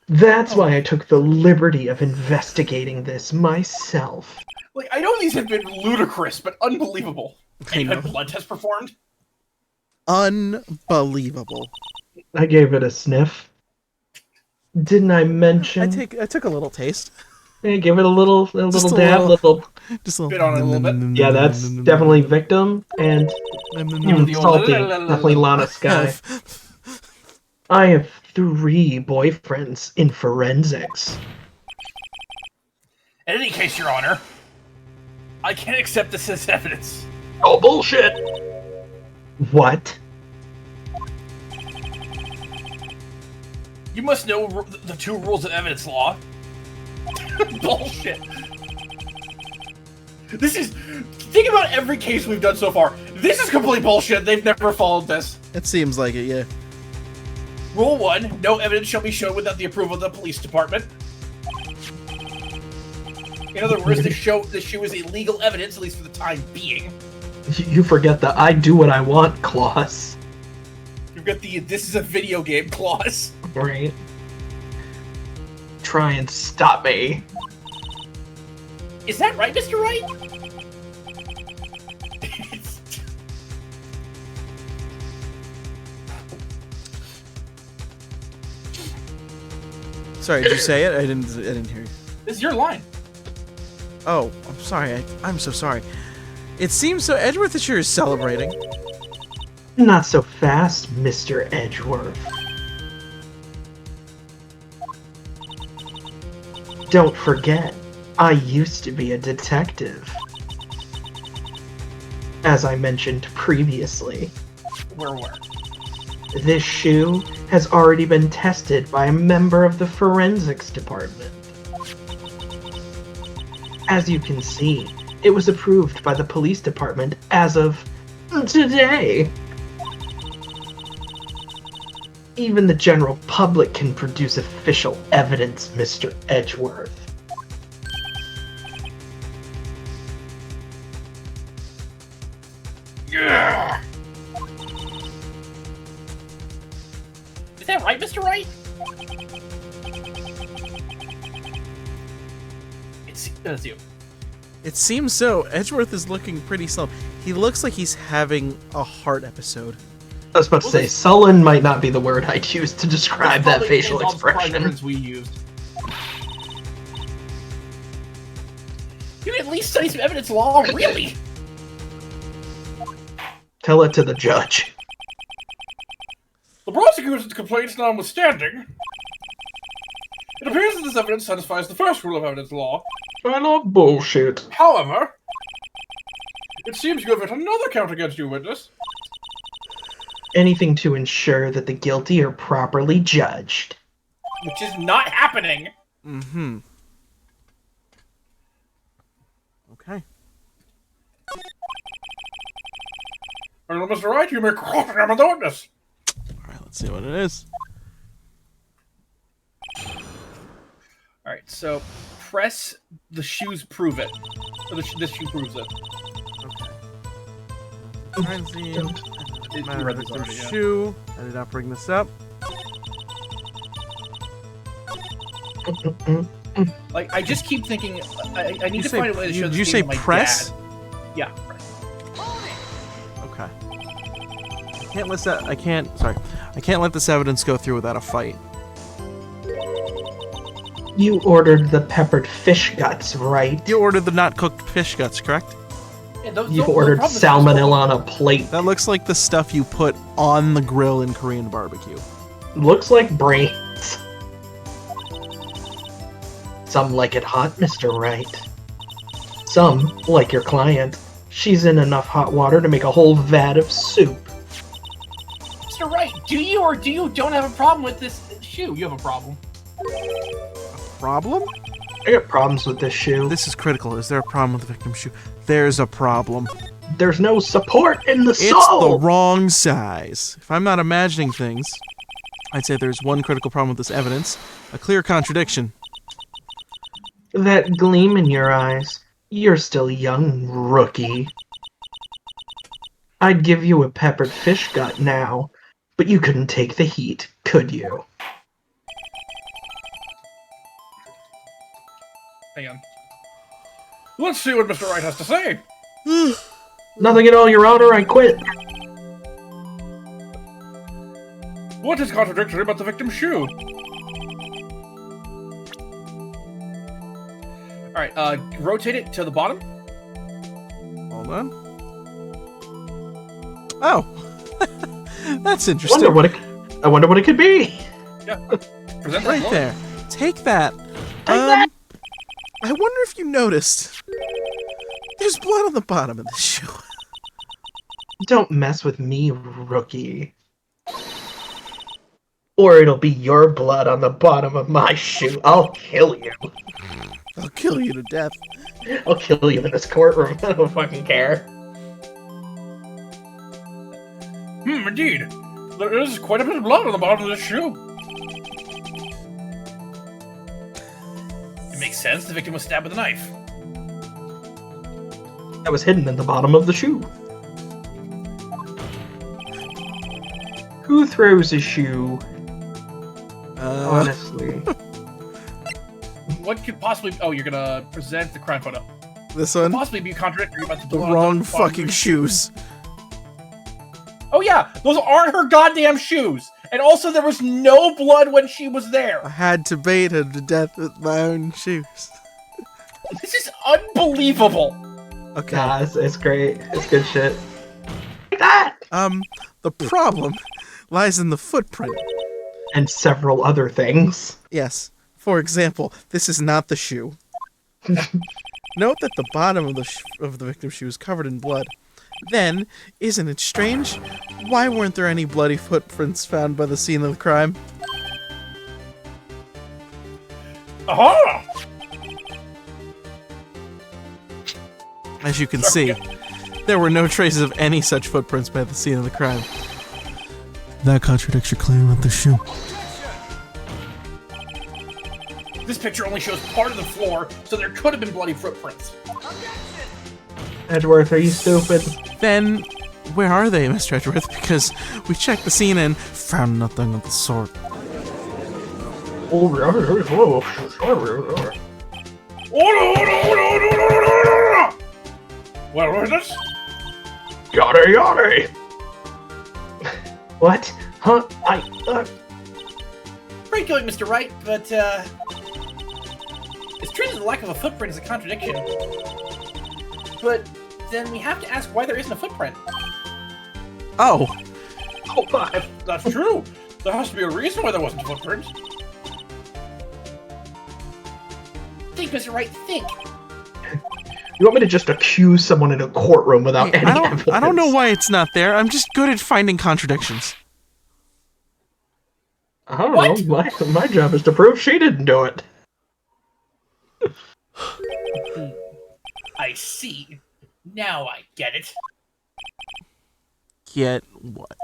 That's why I took the liberty of investigating this myself. Like, I know these have been ludicrous, but unbelievable. I And you know. had blood test performed? Unbelievable. I gave it a sniff. Didn't I mention? I took a little taste. I gave it a little Just a dab, little. little. Just a Bit on it a little bit. Yeah, that's definitely victim and salty. Definitely Lana Skye. I have 3 boyfriends in forensics. In any case, Your Honor, I can't accept this as evidence. Oh, bullshit! What? You must know the 2 rules of evidence law. Bullshit. This is... Think about every case we've done so far. This is complete bullshit. They've never followed this. It seems like it, yeah. Rule 1, no evidence shall be shown without the approval of the police department. In other words, the shoe is illegal evidence, at least for the time being. You forget the I do what I want clause. You've got the this is a video game clause. Right. Try and stop me. Is that right, Mr. Wright? Sorry, did you say it? I didn't hear you. This is your line. Oh, I'm sorry. I'm so sorry. It seems so. Edgeworth sure is celebrating. Not so fast, Mr. Edgeworth. Don't forget, I used to be a detective. As I mentioned previously, Where? this shoe has already been tested by a member of the forensics department. As you can see, it was approved by the police department as of today. Even the general public can produce official evidence, Mr. Edgeworth. Yeah. Is that right, Mr. Wright? It's you. It seems so. Edgeworth is looking pretty slow. He looks like he's having a heart episode. I was about to say, sullen might not be the word I'd use to describe that Probably facial involves expression. words we used. You can at least study some evidence law, really? Tell it to the judge. The prosecutor's complaints notwithstanding, it appears that this evidence satisfies the first rule of evidence law. I love bullshit. However, it seems you have yet another count against you, witness. Anything to ensure that the guilty are properly judged. Which is not happening. Mm-hmm. Okay. Well, Mr. Wright, you may cross-examine the witness. Alright, let's see what it is. Alright, so press the shoes prove it. Or this shoe proves it. Crime scene. You read this already, yeah. Shoe. I did not bring this up. Like, I just keep thinking, I need to say- find a way to show did this you game say to my press? dad. Yeah, press. Okay. I can't let this evidence go through without a fight. You ordered the peppered fish guts, right? You ordered the not cooked fish guts, correct? Yeah, those, You've the ordered problem is salmonella on a plate. That looks like the stuff you put on the grill in Korean barbecue. Looks like brains. Some like it hot, Mr. Wright. Some, like your client, she's in enough hot water to make a whole vat of soup. Mr. Wright, do you or do you don't have a problem with this shoe? You have a problem. Problem? I got problems with this shoe. This is critical. Is there a problem with the victim's shoe? There's a problem. There's no support in the It's sole! the wrong size. If I'm not imagining things, I'd say there's one critical problem with this evidence. A clear contradiction. That gleam in your eyes. You're still young, rookie. I'd give you a peppered fish gut now, but you couldn't take the heat, could you? Hang on. Let's see what Mr. Wright has to say. Nothing at all, Your Honor, I quit. What is contradictory about the victim's shoe? Alright, rotate it to the bottom. Hold on. Oh! That's interesting. I wonder what it could be. Yeah. Present Right that there. Take that. that. I wonder if you noticed. There's blood on the bottom of the shoe. Don't mess with me, rookie. Or it'll be your blood on the bottom of my shoe. I'll kill you. I'll kill you to death. I'll kill you in this courtroom. I don't fucking care. Indeed. There is quite a bit of blood on the bottom of this shoe. It makes sense. The victim was stabbed with a knife. That was hidden in the bottom of the shoe. Who throws a shoe? Honestly. What could possibly... Oh, you're gonna present the crime photo. This Could one? possibly be contradictory about The blood on wrong bottom of fucking the shoes. Oh yeah, those aren't her goddamn shoes. And also, there was no blood when she was there. I had to bait her to death with my own shoes. This is unbelievable. Okay. Nah, it's great. It's good shit. Like that! The problem lies in the footprint. And several other things. Yes. For example, this is not the shoe. Note that the bottom of the victim's shoe is covered in blood. Then, isn't it strange? Why weren't there any bloody footprints found by the scene of the crime? Aha! As you can see, there were no traces of any such footprints by the scene of the crime. That contradicts your claim about the shoe. This picture only shows part of the floor, so there could have been bloody footprints. Edgeworth, are you stupid? Then, where are they, Mr. Edgeworth? Because we checked the scene and found nothing of the sort. What is this? Yada yada! What? Huh? Great going, Mr. Wright, but, it's true that the lack of a footprint is a contradiction. But then we have to ask why there isn't a footprint. Oh! That's true. There has to be a reason why there wasn't a footprint. Think, Mr. Wright, think. You want me to just accuse someone in a courtroom without any evidence? I don't know why it's not there. I'm just good at finding contradictions. I don't know. My job is to prove she didn't do it. I see. Now I get it. Get what?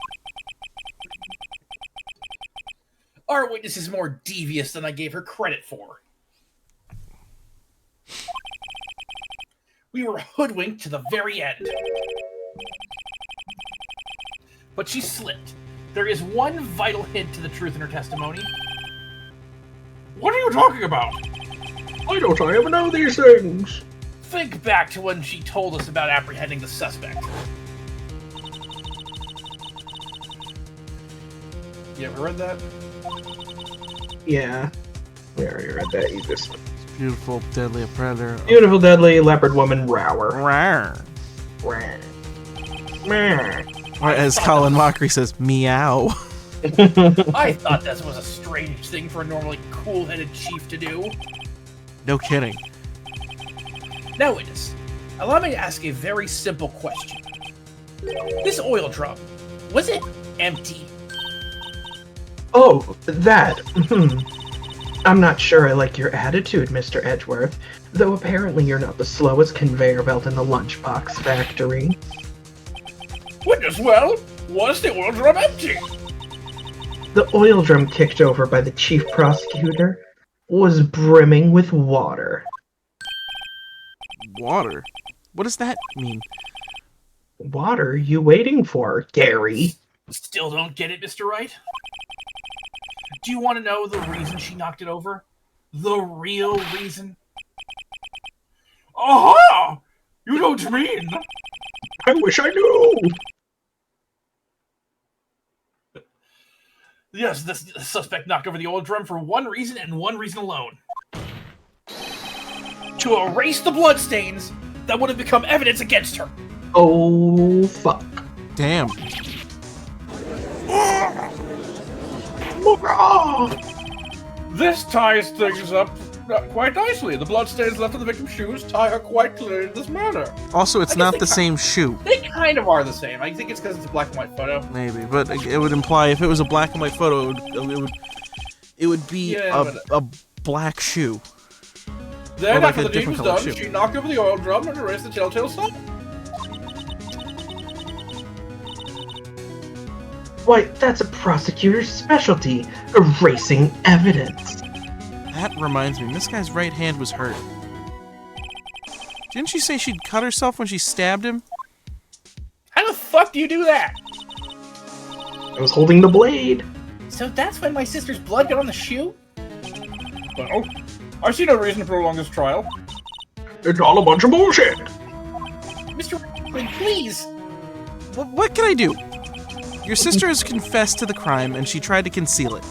Our witness is more devious than I gave her credit for. We were hoodwinked to the very end. But she slipped. There is one vital hint to the truth in her testimony. What are you talking about? Why don't I ever know these things? Think back to when she told us about apprehending the suspect. You ever read that? Yeah. We already read that. You just... Beautiful, deadly predator. Beautiful, deadly leopard woman, Rower. Rawr. Rawr. Rawr. Or as Colin Mockery says, meow. I thought this was a strange thing for a normally cool-headed chief to do. No kidding. Now, witness, allow me to ask a very simple question. This oil drum, was it empty? Oh, that. I'm not sure I like your attitude, Mr. Edgeworth, though apparently you're not the slowest conveyor belt in the lunchbox factory. Witness, well, was the oil drum empty? The oil drum kicked over by the chief prosecutor was brimming with water. Water? What does that mean? Water you waiting for, Gary? Still don't get it, Mr. Wright? Do you want to know the reason she knocked it over? The real reason? Aha! You know what you mean? I wish I knew! Yes, the suspect knocked over the oil drum for one reason and one reason alone. To erase the bloodstains that would have become evidence against her. Oh, fuck. Damn. This ties things up quite nicely. The bloodstains left on the victim's shoes tie her quite clearly in this manner. Also, it's not the same shoe. They kind of are the same. I think it's because it's a black and white photo. Maybe, but it would imply if it was a black and white photo, it would be a black shoe. Then, like after a the deed different was color done, shoe. she knocked over the oil drum and erased the telltale sign. Why, that's a prosecutor's specialty, erasing evidence. That reminds me, this guy's right hand was hurt. Didn't she say she'd cut herself when she stabbed him? How the fuck do you do that? I was holding the blade. So that's when my sister's blood got on the shoe? Well, I see no reason to prolong this trial. It's all a bunch of bullshit. Mr. Wait, please. What can I do? Your sister has confessed to the crime and she tried to conceal it.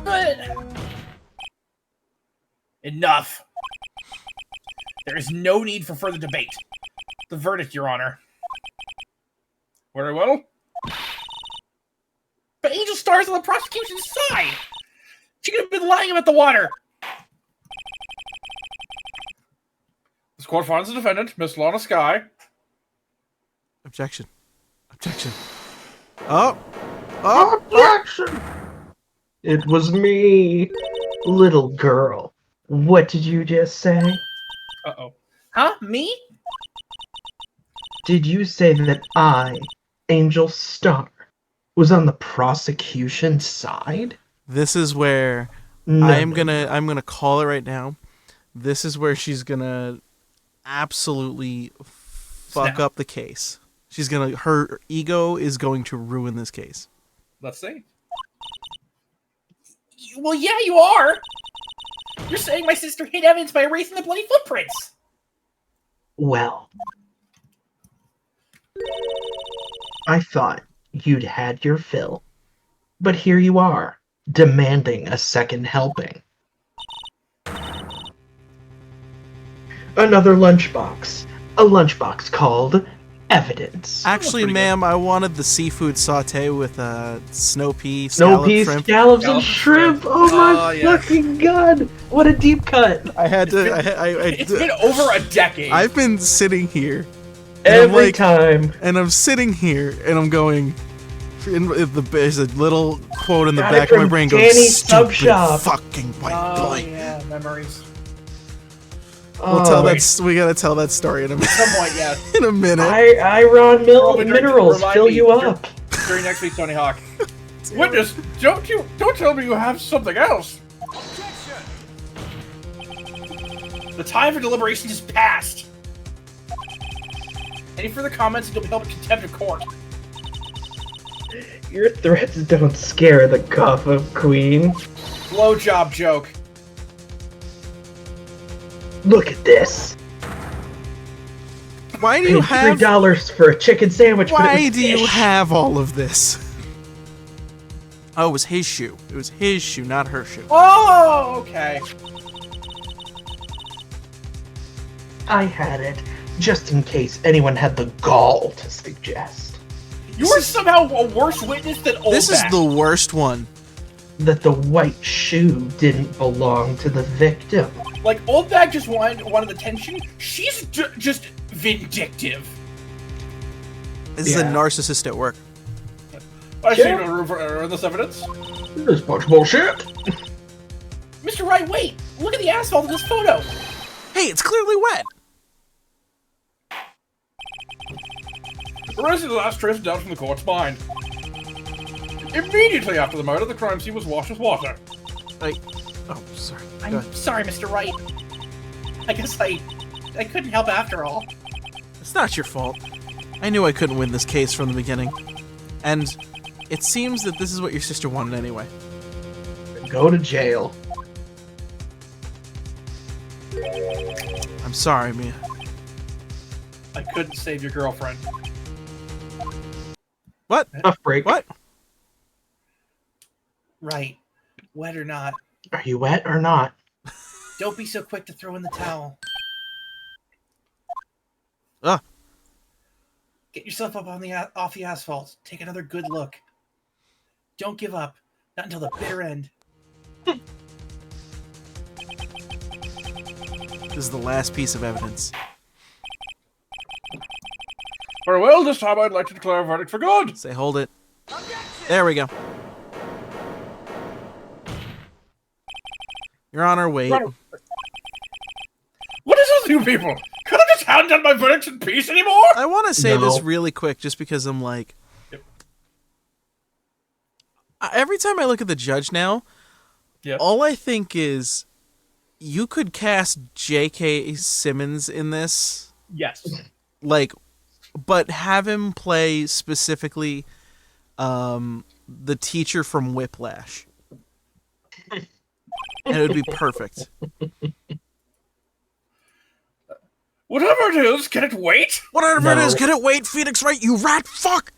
But... Enough. is no need for further debate. The verdict, Your Honor. Very well. But Angel Star's on the prosecution's side. She could have been lying about the water. This court finds the defendant, Miss Lana Sky. Objection. Objection. Oh. Objection! It was me, little girl. What did you just say? Uh-oh. Huh? Me? Did you say that I, Angel Star, was on the prosecution's side? This is where No. I'm gonna call it right now. This is where she's gonna absolutely fuck up the case. Her ego is going to ruin this case. Let's see. Well, yeah, you are. You're saying my sister hid evidence by erasing the bloody footprints. Well, I thought you'd had your fill. But here you are, demanding a second helping. Another lunchbox. A lunchbox called Evidence. Actually, ma'am, I wanted the seafood saute with snow pea, Snow peas, shrimp. scallops, and shrimp. Oh my fucking god! What a deep cut! I had to. It's been over a decade. I've been sitting here Every time, and I'm sitting here and I'm going. There's a little quote in the Got it back of my from brain Danny's goes, "Stupid Sub Shop." fucking white boy." Yeah, memories. We'll tell we gotta tell that story in a minute. At some point, yeah. In a minute. Iron minerals fill you up. During next week's Tony Hawk. Witness, don't tell me you have something else. The time for deliberations is past. Any further comments and you'll be held in contempt of court. Your threats don't scare the Gotham Queen. Blowjob joke. Look at this. Why do you have $3 for a chicken sandwich? Why do you have all of this? Oh, it was his shoe. It was his shoe, not her shoe. Oh, okay. I had it, just in case anyone had the gall to suggest. You are somehow a worse witness than Oldback. This is the worst one. That the white shoe didn't belong to the victim. Like, Oldback just wanted attention. She's just vindictive. This is a narcissist at work. I see no room for this evidence. This is bunch of bullshit. Mr. Wright, wait! Look at the asphalt in this photo! Hey, it's clearly wet! Erasing the last trace of doubt from the court's mind. Immediately after the murder, the crime scene was washed with water. Oh, sorry. I'm sorry, Mr. Wright. I guess I couldn't help after all. It's not your fault. I knew I couldn't win this case from the beginning. And it seems that this is what your sister wanted anyway. Go to jail. I'm sorry, Mia. I couldn't save your girlfriend. What? Tough break. What? Right. Wet or not. Are you wet or not? Don't be so quick to throw in the towel. Get yourself up on off the asphalt. Take another good look. Don't give up. Not until the bitter end. This is the last piece of evidence. Very well, this time I'd like to declare a verdict for good. Say, hold it. There we go. Your Honor, wait. What is this, you people? Could I just hand down my verdicts in peace anymore? I want to say this No. really quick just because I'm like... Every time I look at the judge now, all I think is you could cast J.K. Simmons in this. Yes. Like, but have him play specifically the teacher from Whiplash. And it would be perfect. Whatever it is, can it wait? Whatever it is, can it wait, Phoenix Wright, you rat fuck!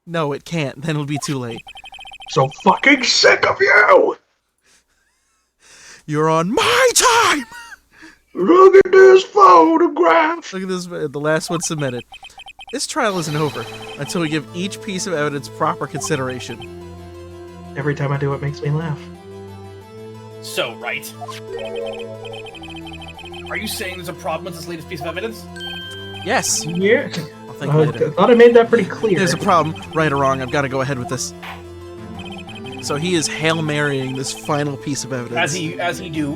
No, it can't. Then it'll be too late. So fucking sick of you! You're on my time! Look at this photograph! Look at this, the last one submitted. This trial isn't over until we give each piece of evidence proper consideration. Every time I do it makes me laugh. So, right. Are you saying there's a problem with this latest piece of evidence? Yes. Yeah. I'll think I later. thought I made that pretty clear. There's a problem, right or wrong. I've got to go ahead with this. So he is Hail Marying this final piece of evidence. As he do.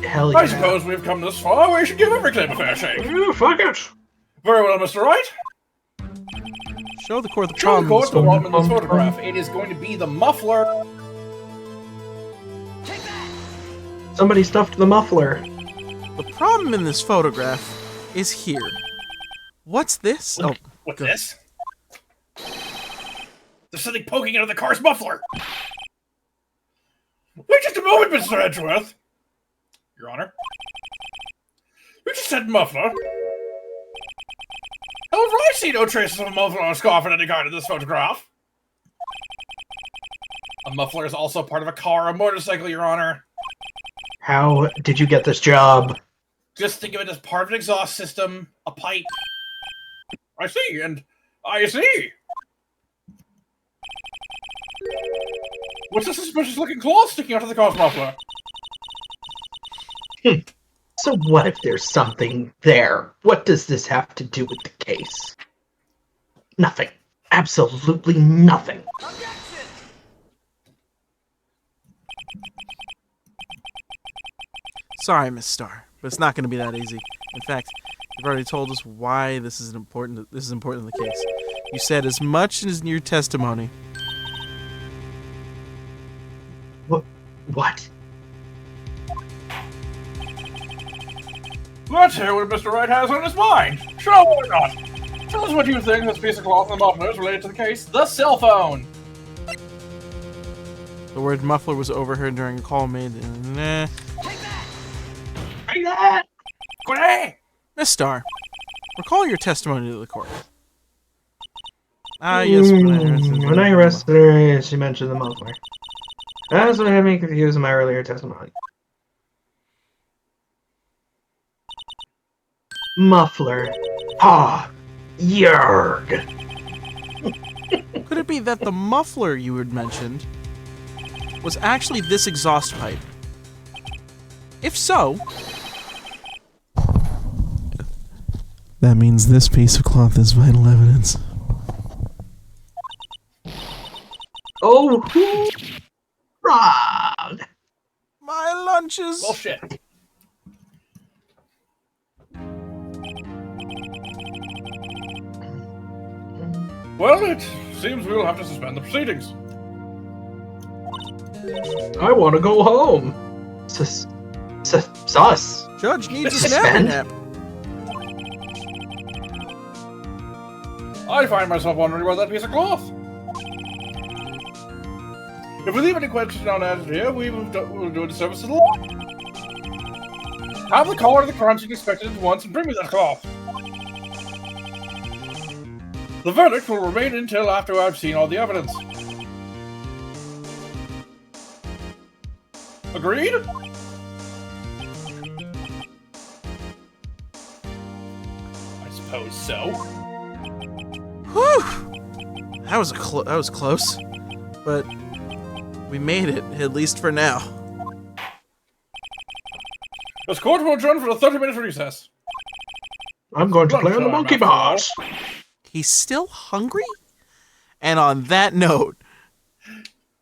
Hell yeah. I suppose we've come this far. We should give every claim a fair shake. Fuck it. Very well, Mr. Wright. Show the court the Show the problem. court the problem in this photograph. It is going to be the muffler. Somebody stuffed the muffler. The problem in this photograph is here. What's this? Look, what's this? There's something poking out of the car's muffler. Wait just a moment, Mr. Edgeworth. Your Honor. You just said muffler. However, I see no traces of a muffler or scarf in any kind in this photograph. A muffler is also part of a car or motorcycle, Your Honor. How did you get this job? Just think of it as part of an exhaust system, a pipe. I see, and I see. What's the suspicious-looking claw sticking out of the car's muffler? So what if there's something there? What does this have to do with the case? Nothing. Absolutely nothing. Sorry, Miss Starr, but it's not going to be that easy. In fact, you've already told us why this is important. This is important in the case. You said as much as in your testimony. What? Let's hear what Mr. Wright has on his mind. Sure, why not? Tell us what you think this piece of cloth and the muffler is related to the case. The cell phone. The word muffler was overheard during a call made. Take that! Quit! Miss Starr, recall your testimony to the court. Yes. When I arrested her, she mentioned the muffler. That's what had me confused in my earlier testimony. Muffler. Ah, yarg. Could it be that the muffler you had mentioned was actually this exhaust pipe? If so, that means this piece of cloth is vital evidence. Oh, wrong. My lunches. Bullshit. Well, it seems we'll have to suspend the proceedings. I want to go home. Sus. Judge needs a Suspend? snappy nap. I find myself wondering about that piece of cloth. If we leave any questions unanswered here, we'll do a disservice to the law. Have the caller of the crime scene inspected at once and bring me that cloth. The verdict will remain until after I've seen all the evidence. Agreed? I suppose so. Whew! That was close, but we made it, at least for now. This court will adjourn for a 30-minute recess. I'm going to play on the monkey bars. He's still hungry? And on that note...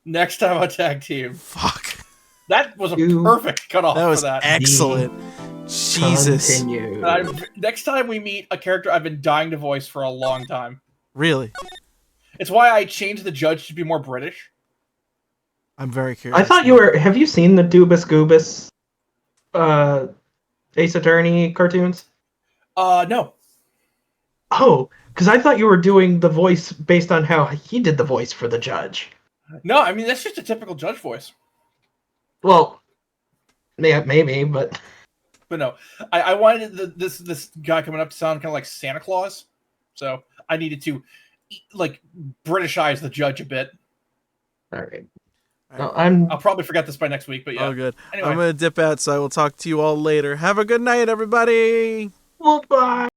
Next time on Tag Team. Fuck. That was a perfect cutoff That was for that. excellent. Jesus. Next time we meet a character I've been dying to voice for a long time. Really? It's why I changed the judge to be more British. I'm very curious. I thought you were... Have you seen the Doobus Goobus Ace Attorney cartoons? No. Oh, because I thought you were doing the voice based on how he did the voice for the judge. No, I mean, that's just a typical judge voice. Well, yeah, maybe, but... But no, I wanted this guy coming up to sound kind of like Santa Claus. So I needed to, like, Britishize the judge a bit. All right. No, I'm I'll probably forget this by next week, but yeah. Oh, good. Anyway. I'm gonna dip out, so I will talk to you all later. Have a good night, everybody. Goodbye.